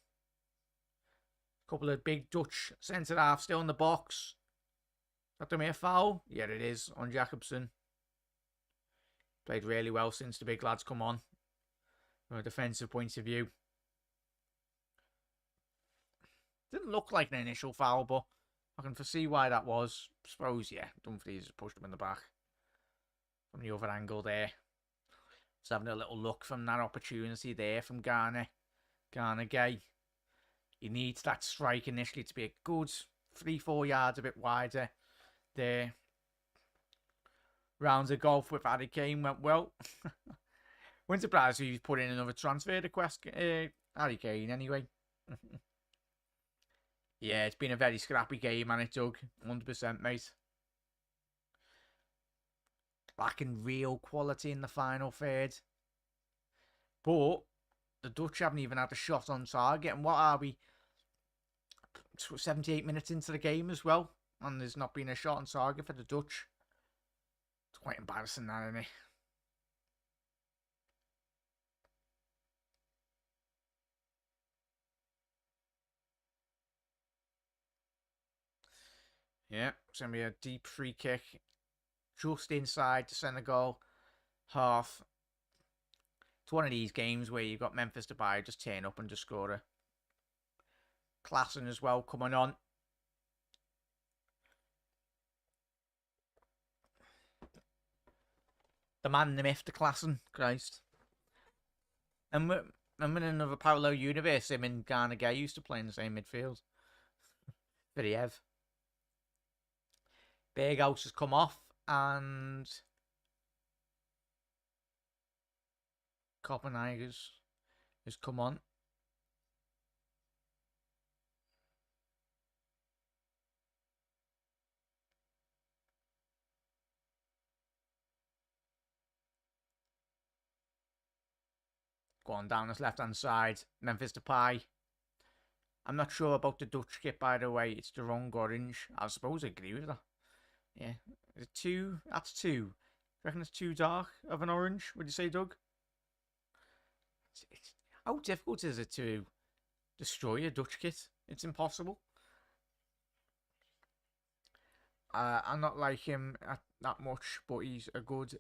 A couple of big Dutch centre half still in the box. Is that a foul? Yeah, it is on Jacobson. Played really well since the big lads come on. From a defensive point of view. Didn't look like an initial foul, but I can foresee why that was. I suppose, yeah, Dumfries pushed him in the back. From the other angle there. Just having a little look from that opportunity there from Ghana. Ghana Gay. He needs that strike initially to be a good 3-4 yards a bit wider there. rounds of golf with Harry Kane went well. Wouldn't surprise if he's put in another transfer request, Harry Kane, anyway. Yeah, it's been a very scrappy game, and it, Doug. 100%, mate. Lacking real quality in the final third. But the Dutch haven't even had a shot on target. And what are we? 78 minutes into the game as well. And there's not been a shot on target for the Dutch. It's quite embarrassing, that, isn't it? Yeah, it's going to be a deep free kick. Just inside the Senegal half. It's one of these games where you've got Memphis Depay just turn up and just score a Klassen as well coming on. The man, the myth, the Klassen. Christ. And I'm in another parallel universe. Him and Ghana Gay used to play in the same midfield. Vidiev. Berghaus has come off and Copenhagen has come on. Go on down this left-hand side. Memphis Depay. I'm not sure about the Dutch kit, by the way. It's the wrong orange. I suppose I agree with that. Yeah. Is it 2? That's 2. Do you reckon it's too dark of an orange? Would you say, Doug? How difficult is it to destroy a Dutch kit? It's impossible. I'm not like him that much, but he's a good...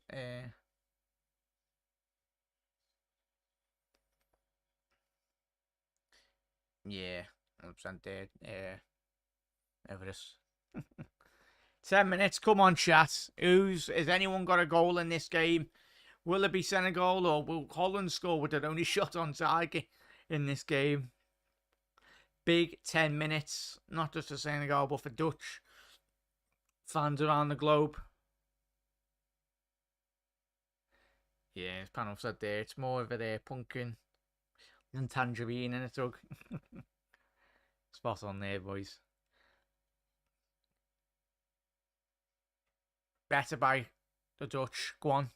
Yeah, 100% dead. Everest. 10 minutes. Come on, chat. Has anyone got a goal in this game? Will it be Senegal or will Holland score with their only shot on target in this game? Big 10 minutes. Not just for Senegal, but for Dutch fans around the globe. Yeah, as Panel said there, it's more of a pumpkin than tangerine in it, Doug. Spot on there, boys. Better by the Dutch. Go on.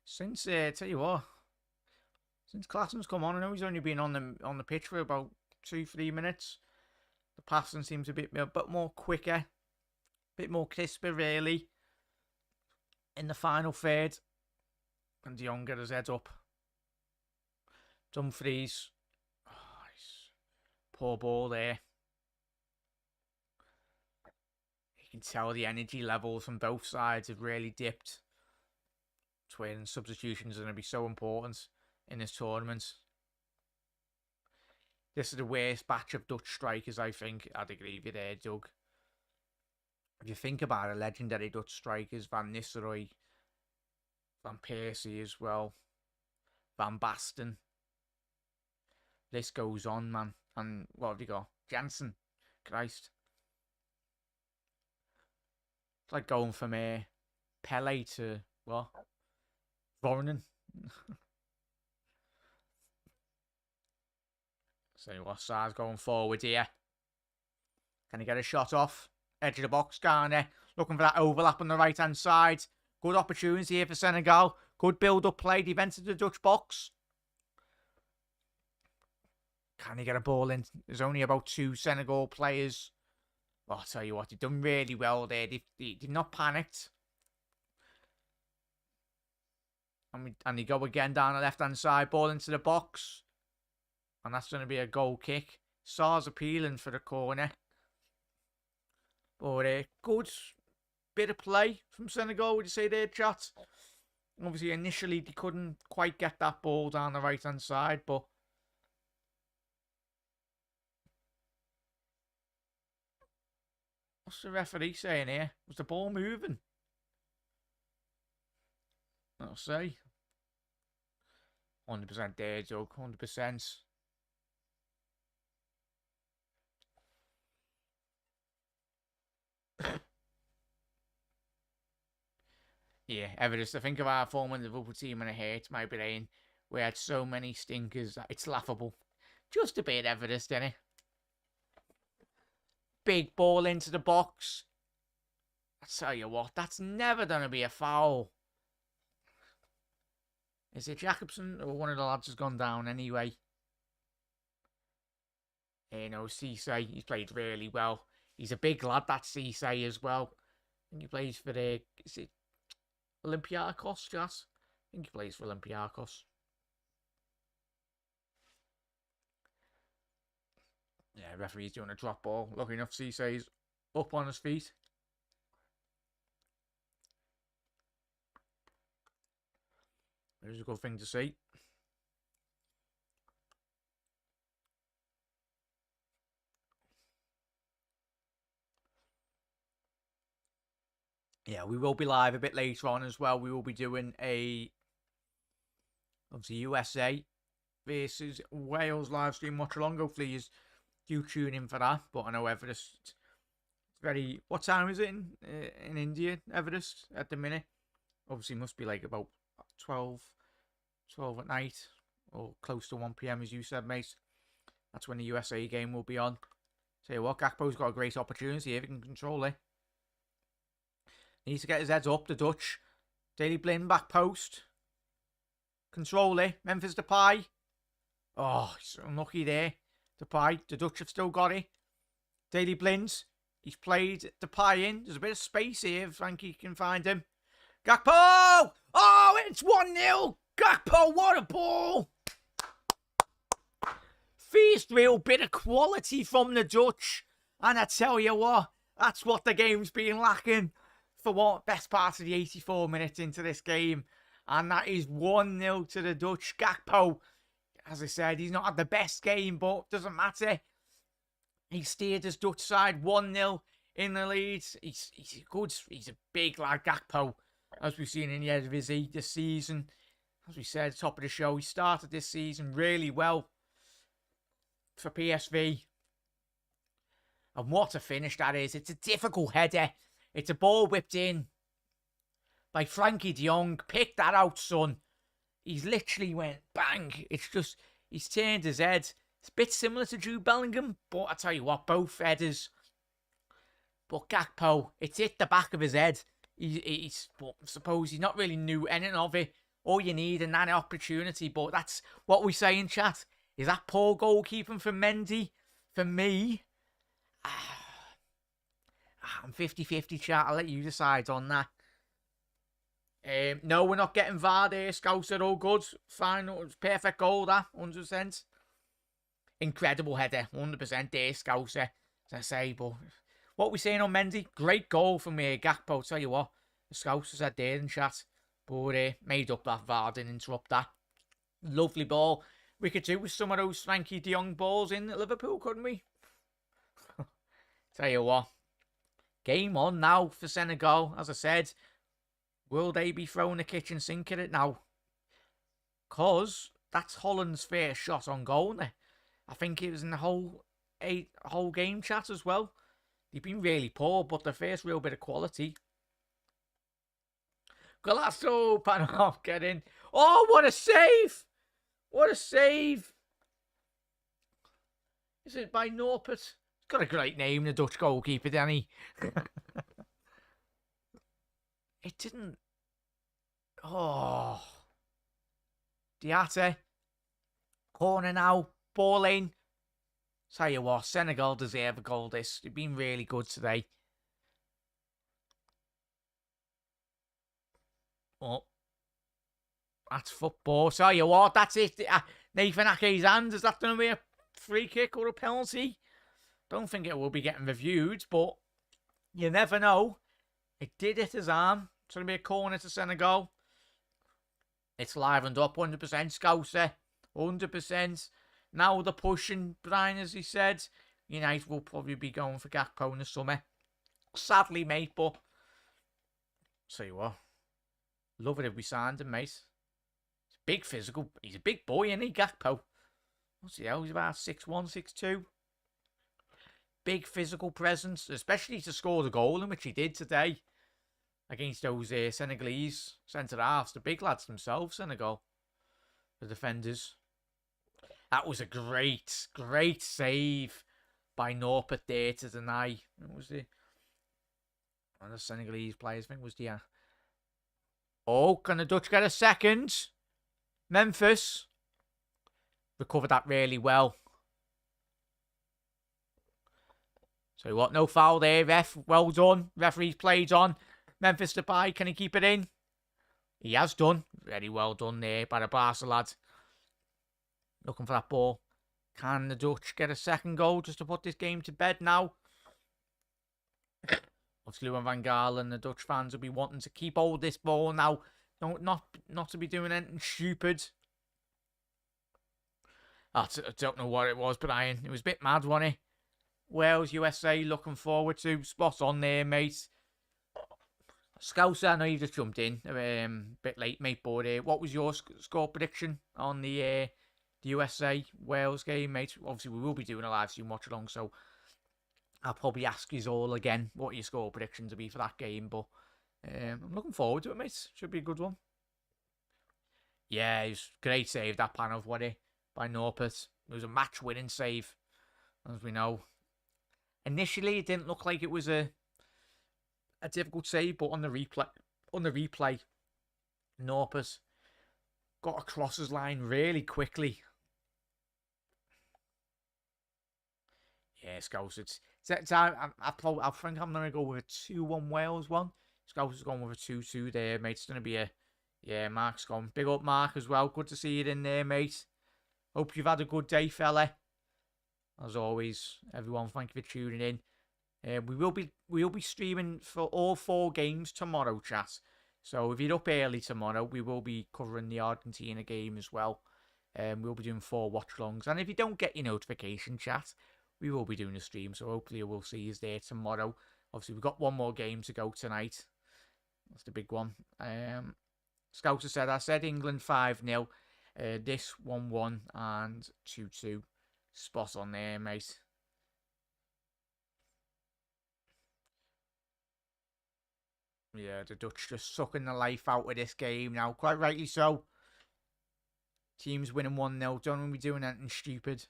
Since tell you what, since Klassen's come on, I know he's only been on the pitch for about 2-3 minutes. The passing seems a bit more quicker, a bit more crisper, really. In the final third, and De Jong got his head up. Dumfries, poor ball there. You can tell the energy levels from both sides have really dipped. Twin substitutions are going to be so important in this tournament. This is the worst batch of Dutch strikers, I think. I'd agree with you there, Doug. If you think about it, legendary Dutch strikers, Van Nistelrooy, Van Persie as well, Van Basten. This goes on, man. And what have you got? Jansen. Christ. It's like going from Pele to, what? Voronin. So what side's going forward here? Can he get a shot off? Edge of the box, Garner. Looking for that overlap on the right-hand side. Good opportunity here for Senegal. Good build-up play. Defense of the Dutch box. Can he get a ball in? There's only about 2 Senegal players. Well, I'll tell you what, they've done really well there. They've not panicked. And they go again down the left-hand side. Ball into the box. And that's going to be a goal kick. Sar's appealing for the corner. But a good bit of play from Senegal, would you say there, chat? Obviously, initially, they couldn't quite get that ball down the right-hand side, but... What's the referee saying here? Was the ball moving? I'll say. 100% there, Doug. 100%. Yeah, Everest. I think of our former Liverpool team and it hurts my brain. We had so many stinkers that it's laughable. Just a bit Everest, innit? Big ball into the box. I tell you what, that's never going to be a foul. Is it Jacobson or one of the lads has gone down anyway? You know, Cisse, he's played really well. He's a big lad, that Cisse as well. I think he plays for the, is it Olympiacos, Jas? I think he plays for Olympiacos. Yeah, referee's doing a drop ball. Lucky enough, Cisse's up on his feet. There's a good thing to see. Yeah, we will be live a bit later on as well. We will be doing a, obviously, USA versus Wales live stream Watchalong. Hopefully you do tune in for that. But I know Everest, very, what time is it in India, Everest, at the minute? Obviously must be like about 12 at night, or close to 1 PM as you said, mate. That's when the USA game will be on. Tell you what, Gakpo's got a great opportunity if he can control it. Needs to get his head up, the Dutch. Daley Blind back post. Control it. Memphis Depay. Oh, he's unlucky there. Depay. The Dutch have still got it. Daley Blind. He's played Depay in. There's a bit of space here if Frankie can find him. Gakpo! Oh, it's 1-0. Gakpo, what a ball! First real bit of quality from the Dutch. And I tell you what, that's what the game's been lacking for what best part of the 84 minutes into this game. And that is 1-0 to the Dutch. Gakpo, as I said, he's not had the best game, but doesn't matter. He steered his Dutch side 1-0 in the lead. He's good. He's a big lad, Gakpo, as we've seen in the Eredivisie this season. As we said, top of the show, he started this season really well for PSV. And what a finish that is. It's a difficult header. It's a ball whipped in by Frankie de Jong. Pick that out, son. He's literally went bang. It's just, he's turned his head. It's a bit similar to Jude Bellingham, but I tell you what, both headers. But Gakpo, it's hit the back of his head. He's well, I suppose he not really knew anything of it. All you need in that opportunity, but that's what we say in chat. Is that poor goalkeeping from Mendy? For me, I'm 50-50, chat. I'll let you decide on that. No, we're not getting VAR there. Scouts are all good. Fine. Perfect goal, that. 100%. Incredible header. 100% there, Scouser. As I say, but what we saying on Mendy? Great goal from Gakpo. Tell you what, the Scouser said there in chat. But made up that VAR, didn't interrupt that. Lovely ball. We could do with some of those Frankie de Jong balls in at Liverpool, couldn't we? Tell you what. Game on now for Senegal. As I said, will they be throwing the kitchen sink at it now? Because that's Holland's first shot on goal. I think it was in the whole game chat as well. They've been really poor, but the first real bit of quality. Golasso, Panov, get in. Oh, what a save! What a save! Is it by Norbert? He's got a great name, the Dutch goalkeeper, didn't he? It didn't. Oh. Diatte. Corner now. Ball in. Tell you what, Senegal deserve a goal this. They've been really good today. Oh. That's football. Tell you what, that's it. Nathan Ake's hand. Is that going to be a free kick or a penalty? Don't think it will be getting reviewed, but you never know. It did hit his arm. It's going to be a corner to Senegal. It's livened up 100%, Scouser. 100%. Now they're pushing, Brian, as he said. United will probably be going for Gakpo in the summer. Sadly, mate, but tell you what. Love it if we signed him, mate. He's big physical. He's a big boy, isn't he, Gakpo? What's he? He's about 6'1", 6'2". Big physical presence, especially to score the goal in which he did today. against those Senegalese centre-halves, the big lads themselves, Senegal, the defenders. That was a great, great save by Norbert there to deny. What was one of the Senegalese players, I think, was the... Oh, can the Dutch get a second? Memphis recovered that really well. So what? No foul there, ref. Well done. Referee's played on. Memphis Depay, can he keep it in? He has done. Very well done there by the Barca lad. Looking for that ball. Can the Dutch get a second goal just to put this game to bed now? Obviously, Louis van Gaal and the Dutch fans will be wanting to keep hold of this ball now. Not to be doing anything stupid. I don't know what it was, Brian. It was a bit mad, wasn't it? Wales, USA, looking forward to. Spot on there, mate. Scouser, I know you just jumped in a bit late, mate, but what was your score prediction on the USA-Wales game, mate? Obviously, we will be doing a live stream watch along, so I'll probably ask you all again what your score predictions will be for that game, but I'm looking forward to it, mate. Should be a good one. Yeah, it was great save, that pan of what by Norbert. It was a match-winning save, as we know. Initially, it didn't look like it was a difficult save, but on the replay, Norbert got across his line really quickly. Yeah, Scouts. I think I'm going to go with a 2-1 Wales one. Scouts is going with a 2-2 there, mate. It's going to be a... Yeah, Mark's gone. Big up, Mark, as well. Good to see you in there, mate. Hope you've had a good day, fella. As always, everyone, thank you for tuning in. We will be streaming for all 4 games tomorrow, chat. So if you're up early tomorrow, we will be covering the Argentina game as well. We'll be doing 4 watch-alongs. And if you don't get your notification, chat, we will be doing a stream. So hopefully we'll see you there tomorrow. Obviously, we've got one more game to go tonight. That's the big one. Scouser said, I said England 5-0. This 1-1 and 2-2. Spot on there, mate. Yeah, the Dutch just sucking the life out of this game now. Quite rightly so. Team's winning 1-0. Don't want to be doing anything stupid.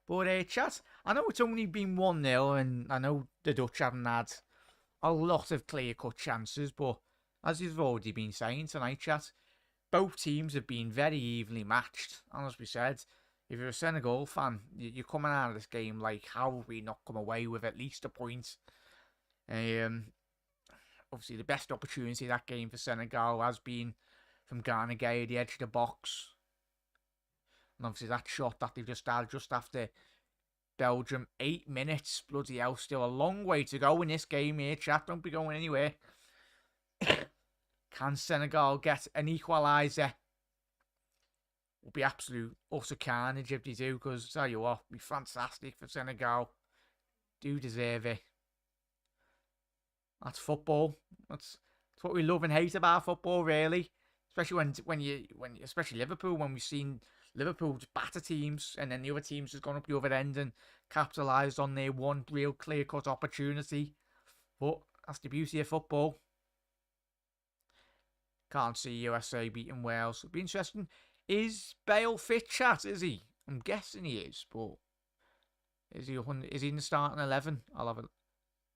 But, chat, I know it's only been 1-0, and I know the Dutch haven't had a lot of clear-cut chances, but as you've already been saying tonight, chat, both teams have been very evenly matched. And as we said, if you're a Senegal fan, you're coming out of this game like, how have we not come away with at least a point? Obviously, the best opportunity of that game for Senegal has been from Gana Gueye at the edge of the box. And obviously, that shot that they just had just after Belgium, 8 minutes. Bloody hell, still a long way to go in this game here, chat. Don't be going anywhere. Can Senegal get an equaliser? Will be absolute utter carnage if they do, because I tell you what, it'll be fantastic for Senegal. Do deserve it. That's football. That's what we love and hate about football, really. Especially especially Liverpool, when we've seen Liverpool just batter teams, and then the other teams has gone up the other end and capitalised on their one real clear-cut opportunity. But that's the beauty of football. Can't see USA beating Wales. It'll be interesting. Is Bale fit, chat? Is he? I'm guessing he is, but is he in the starting 11? I'll have a...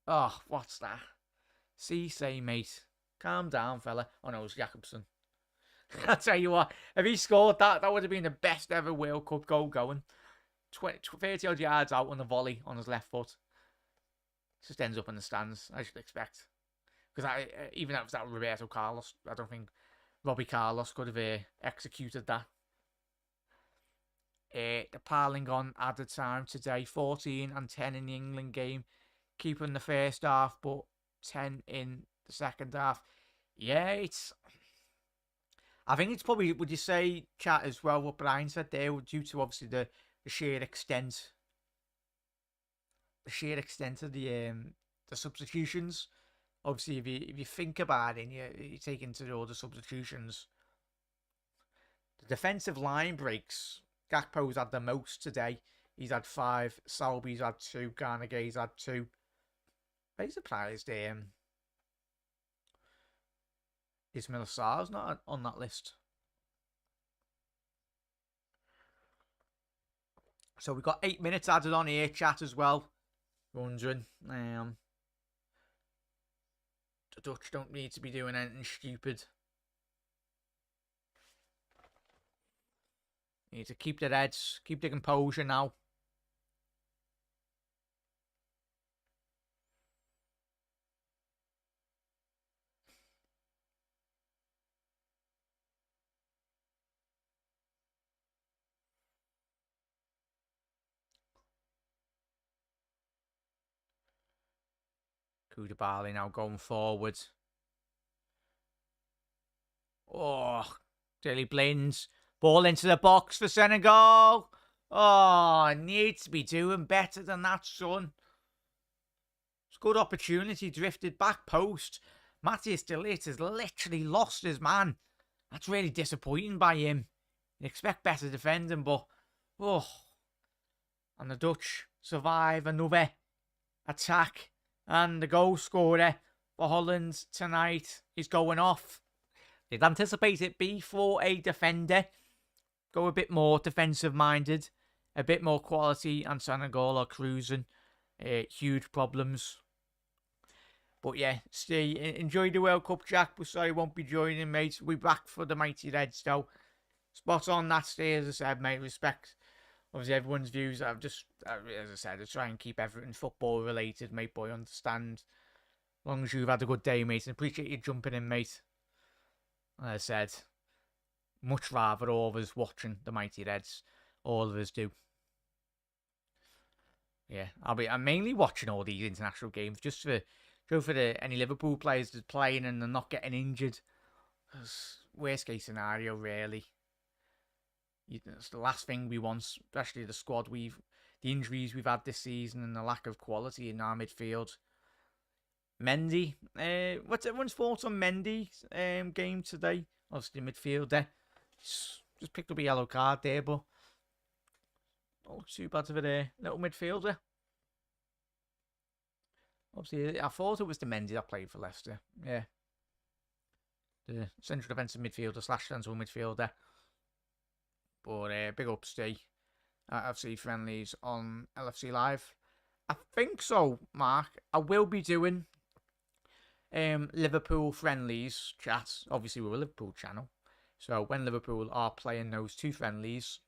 Oh, what's that? Say, mate. Calm down, fella. Oh, no, it's Jakobsen. I tell you what, if he scored that would have been the best ever World Cup goal going. 30-odd yards out on the volley on his left foot. Just ends up in the stands, I should expect. Because even if that was Roberto Carlos, I don't think Robbie Carlos could have executed that. The Parlingon added time today. 14 and 10 in the England game. Keeping the first half, but 10 in the second half. Yeah, I think it's probably, would you say, chat, as well, what Brian said there, due to obviously the sheer extent of the substitutions. Obviously, if you think about it and you take into all the substitutions, the defensive line breaks. Gakpo's had the most today. He's had 5. Salby's had 2. Gana Gueye's had 2. Very surprised. Ismail Sarr's not on that list. So we've got 8 minutes added on here, chat, as well. Wondering. The Dutch don't need to be doing anything stupid. Need to keep their heads, keep their composure now. Koulibaly now going forward. Oh, Daley Blins. Ball into the box for Senegal. Oh, needs to be doing better than that, son. It's a good opportunity. Drifted back post. Matthias de Ligt has literally lost his man. That's really disappointing by him. You'd expect better defending, but... Oh. And the Dutch survive another attack. And the goal scorer for Holland tonight is going off. They'd anticipate it be for a defender. Go a bit more defensive-minded. A bit more quality, and Senegal are cruising. Huge problems. But yeah, enjoy the World Cup, Jack. But sorry, won't be joining, mate. We'll be back for the Mighty Reds, though. Spot on that, Stay, as I said, mate. Respect, obviously, everyone's views. I've just, as I said, I try and keep everything football-related, mate. But I understand. As long as you've had a good day, mate. And appreciate you jumping in, mate. As I said, much rather all of us watching the Mighty Reds. All of us do. Yeah, I'm mainly watching all these international games just for any Liverpool players that's playing and they're not getting injured. Worst case scenario, really. It's the last thing we want, especially the squad the injuries we've had this season and the lack of quality in our midfield. Mendy, what's everyone's thoughts on Mendy's game today? Obviously midfielder, just picked up a yellow card there, but not too bad of a little midfielder. Obviously, I thought it was the Mendy that played for Leicester. Yeah, the central defensive midfielder / central midfielder. But big up, Steve. FC friendlies on LFC Live. I think so, Mark. I will be doing Liverpool friendlies chats. Obviously, we're a Liverpool channel. So when Liverpool are playing those two friendlies,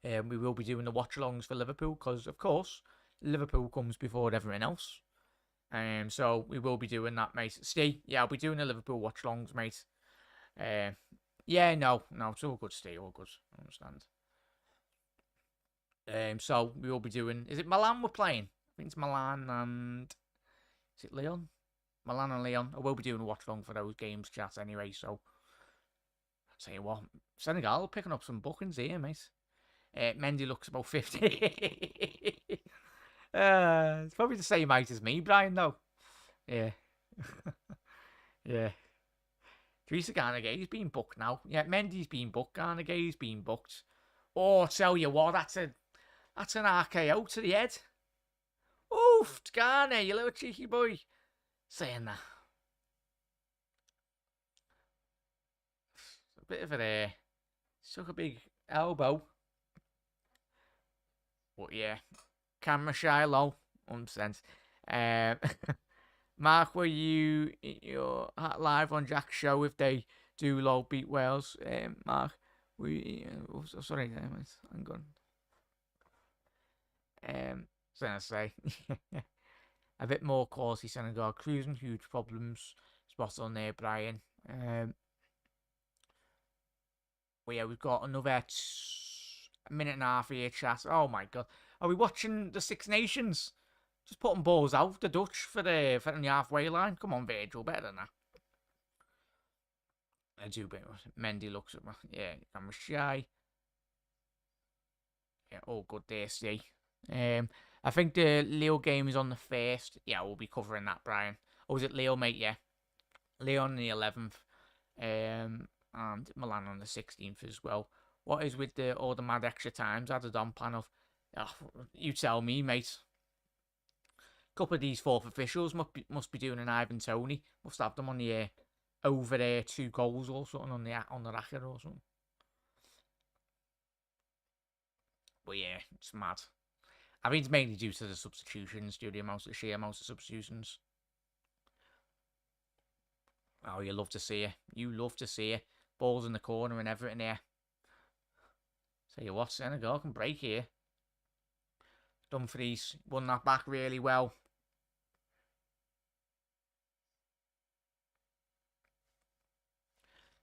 we will be doing the watch-alongs for Liverpool. Because, of course, Liverpool comes before everything else. So we will be doing that, mate. Steve, yeah, I'll be doing the Liverpool watch-alongs, mate. Yeah, no, it's all good, Steve, all good. I understand. So we will be doing. Is it Milan we're playing? I think it's Milan and is it Leon? Milan and Leon. I will be doing a watch along for those games, chat anyway. So I'll tell you what, Senegal picking up some bookings here, mate. Mendy looks about 50. It's probably the same height as me, Brian, though. Yeah. Yeah. Teresa Garnegay's been booked now. Yeah, Mendy's been booked. Garnegay's been booked. Oh, I tell you what, that's an RKO to the head. Oof, Garner, you little cheeky boy. Saying that. A bit of a took a big elbow. But yeah, camera shy low, 100%. Mark, were you're live on Jack's show if they do low beat Wales? Mark, sorry, hang on. So I say, a bit more quality Senegal cruising, huge problems. Spot on there, Brian. Well, yeah, we've got another minute and a half here, chat. Oh my god, are we watching the Six Nations? Just putting balls out the Dutch for the halfway line. Come on, Virgil, better than that. I do, but Mendy looks at me. Yeah, I'm shy. Yeah, all good there, see. I think the Leo game is on the 1st. Yeah, we'll be covering that, Brian. Or is it Leo, mate? Yeah. Leo on the 11th. And Milan on the 16th as well. What is with all the mad extra times added on panel? Oh, you tell me, mate. A couple of these fourth officials must be doing an Ivan Toney. Must have them on the over there 2 goals or something on the racket or something. But yeah, it's mad. I mean, it's mainly due to the substitutions, due to the sheer amount of substitutions. Oh, you love to see it. You love to see it. Balls in the corner and everything there. Tell you what, Senegal can break here. Dumfries won that back really well.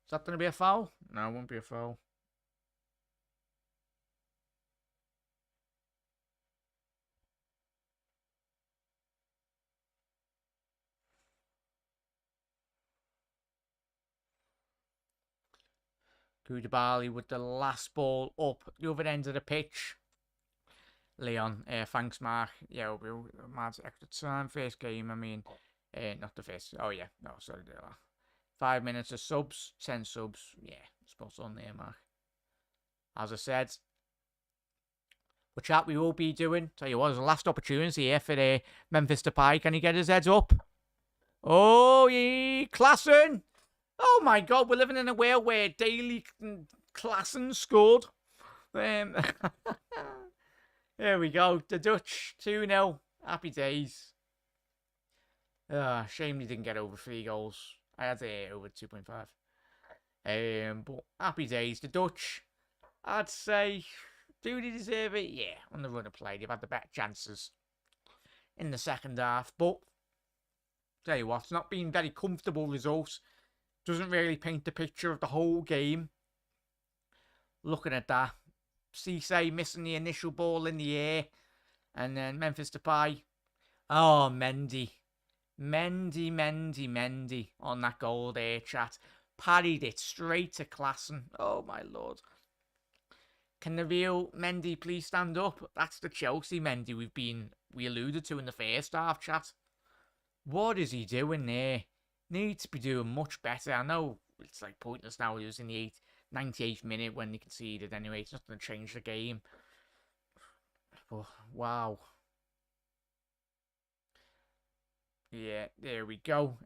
Is that going to be a foul? No, it won't be a foul. Koulibaly with the last ball up the other end of the pitch. Leon, thanks, Mark. Yeah, we'll mad extra time. First game, I mean, not the first. Oh, yeah, no, sorry, 5 minutes of subs, 10 subs. Yeah, spot on there, Mark. As I said, which chat we will be doing. Tell you what, there's a last opportunity here for Memphis Depay. Can he get his head up? Oh, yeah, Klassen. Oh, my God, we're living in a world where Daily Klassen scored. There we go. The Dutch, 2-0. Happy days. Shame he didn't get over 3 goals. I had over 2.5. But happy days. The Dutch, I'd say, do they deserve it? Yeah, on the run of play. They've had the better chances in the second half. But, tell you what, it's not been very comfortable results. Doesn't really paint the picture of the whole game. Looking at that. Cisse missing the initial ball in the air. And then Memphis Depay. Oh, Mendy on that goal there, chat. Parried it straight to Klassen. Oh, my Lord. Can the real Mendy please stand up? That's the Chelsea Mendy we alluded to in the first half, chat. What is he doing there? Needs to be doing much better. I know it's like pointless now. He was in the 98th minute when they conceded anyway. It's not going to change the game. But, wow. Yeah, there we go.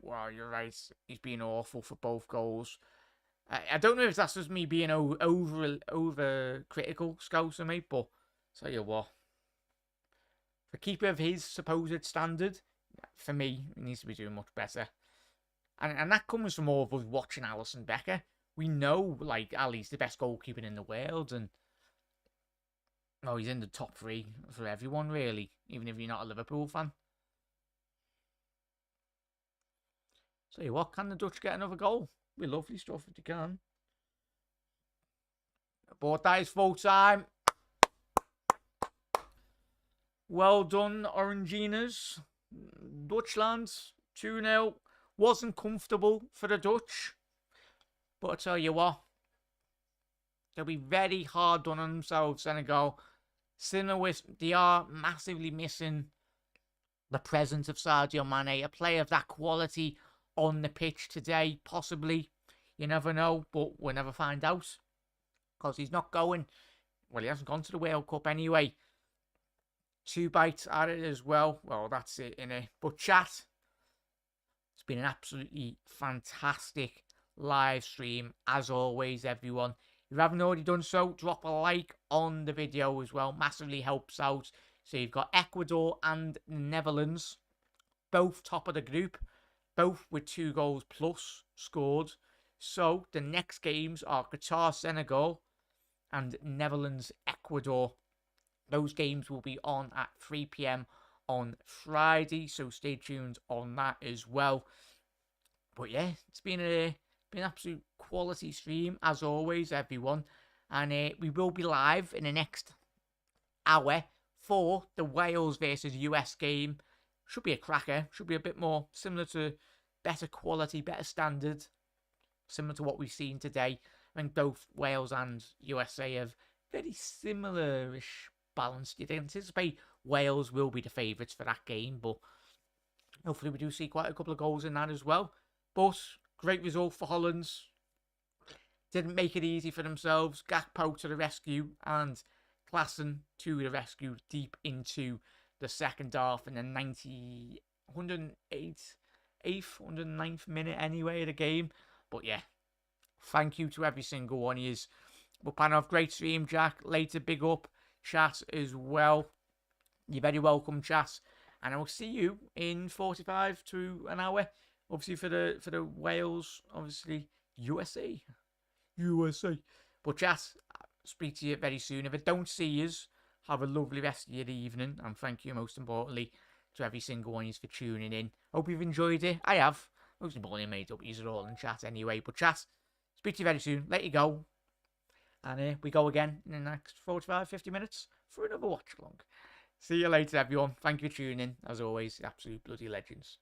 Wow, you're right. He's been awful for both goals. I don't know if that's just me being over critical, Scouser, mate, but tell you what. For keeper of his supposed standard, for me, he needs to be doing much better. And that comes from all of us watching Alisson Becker. We know, like, Ali's the best goalkeeper in the world, and he's in the top 3 for everyone, really, even if you're not a Liverpool fan. Tell you what, can the Dutch get another goal? Be lovely stuff if they can. But that is full time. Well done, Oranginas. Dutchland, 2-0. Wasn't comfortable for the Dutch. But I tell you what, they'll be very hard done on themselves, Senegal. They are massively missing the presence of Sadio Mane, a player of that quality on the pitch today, possibly. You never know, but we'll never find out. Because he's not going. Well, he hasn't gone to the World Cup anyway. 2 bites at it as well. Well, that's it, innit? But chat, it's been an absolutely fantastic live stream, as always, everyone. If you haven't already done so, drop a like on the video as well. Massively helps out. So you've got Ecuador and Netherlands, both top of the group, both with 2 goals plus scored. So the next games are Qatar, Senegal, and Netherlands, Ecuador. Those games will be on at 3 PM on Friday, so stay tuned on that as well. But yeah, it's been an absolute quality stream, as always, everyone. And we will be live in the next hour for the Wales versus US game. Should be a cracker. Should be a bit more similar to better quality, better standard. Similar to what we've seen today. I think both Wales and USA have very similar-ish balance. You'd anticipate Wales will be the favourites for that game, but hopefully we do see quite a couple of goals in that as well. But great result for Holland. Didn't make it easy for themselves. Gakpo to the rescue and Klassen to the rescue deep into the second half in the 108 108th, 109th minute anyway of the game. But yeah, thank you to every single one of yous. We're planning off great stream, Jack. Later, big up chat as well. You're very welcome, chat. And I will see you in 45 to an hour. Obviously for the Wales, obviously USA. But chat, speak to you very soon. If I don't see yous, have a lovely rest of your evening. And thank you most importantly to every single one of you for tuning in. Hope you've enjoyed it. I have. Most importantly, made up yous are all in chat anyway. But chat, speak to you very soon. Let you go. And we go again in the next 45, 50 minutes for another watch along. See you later, everyone. Thank you for tuning in. As always, absolute bloody legends.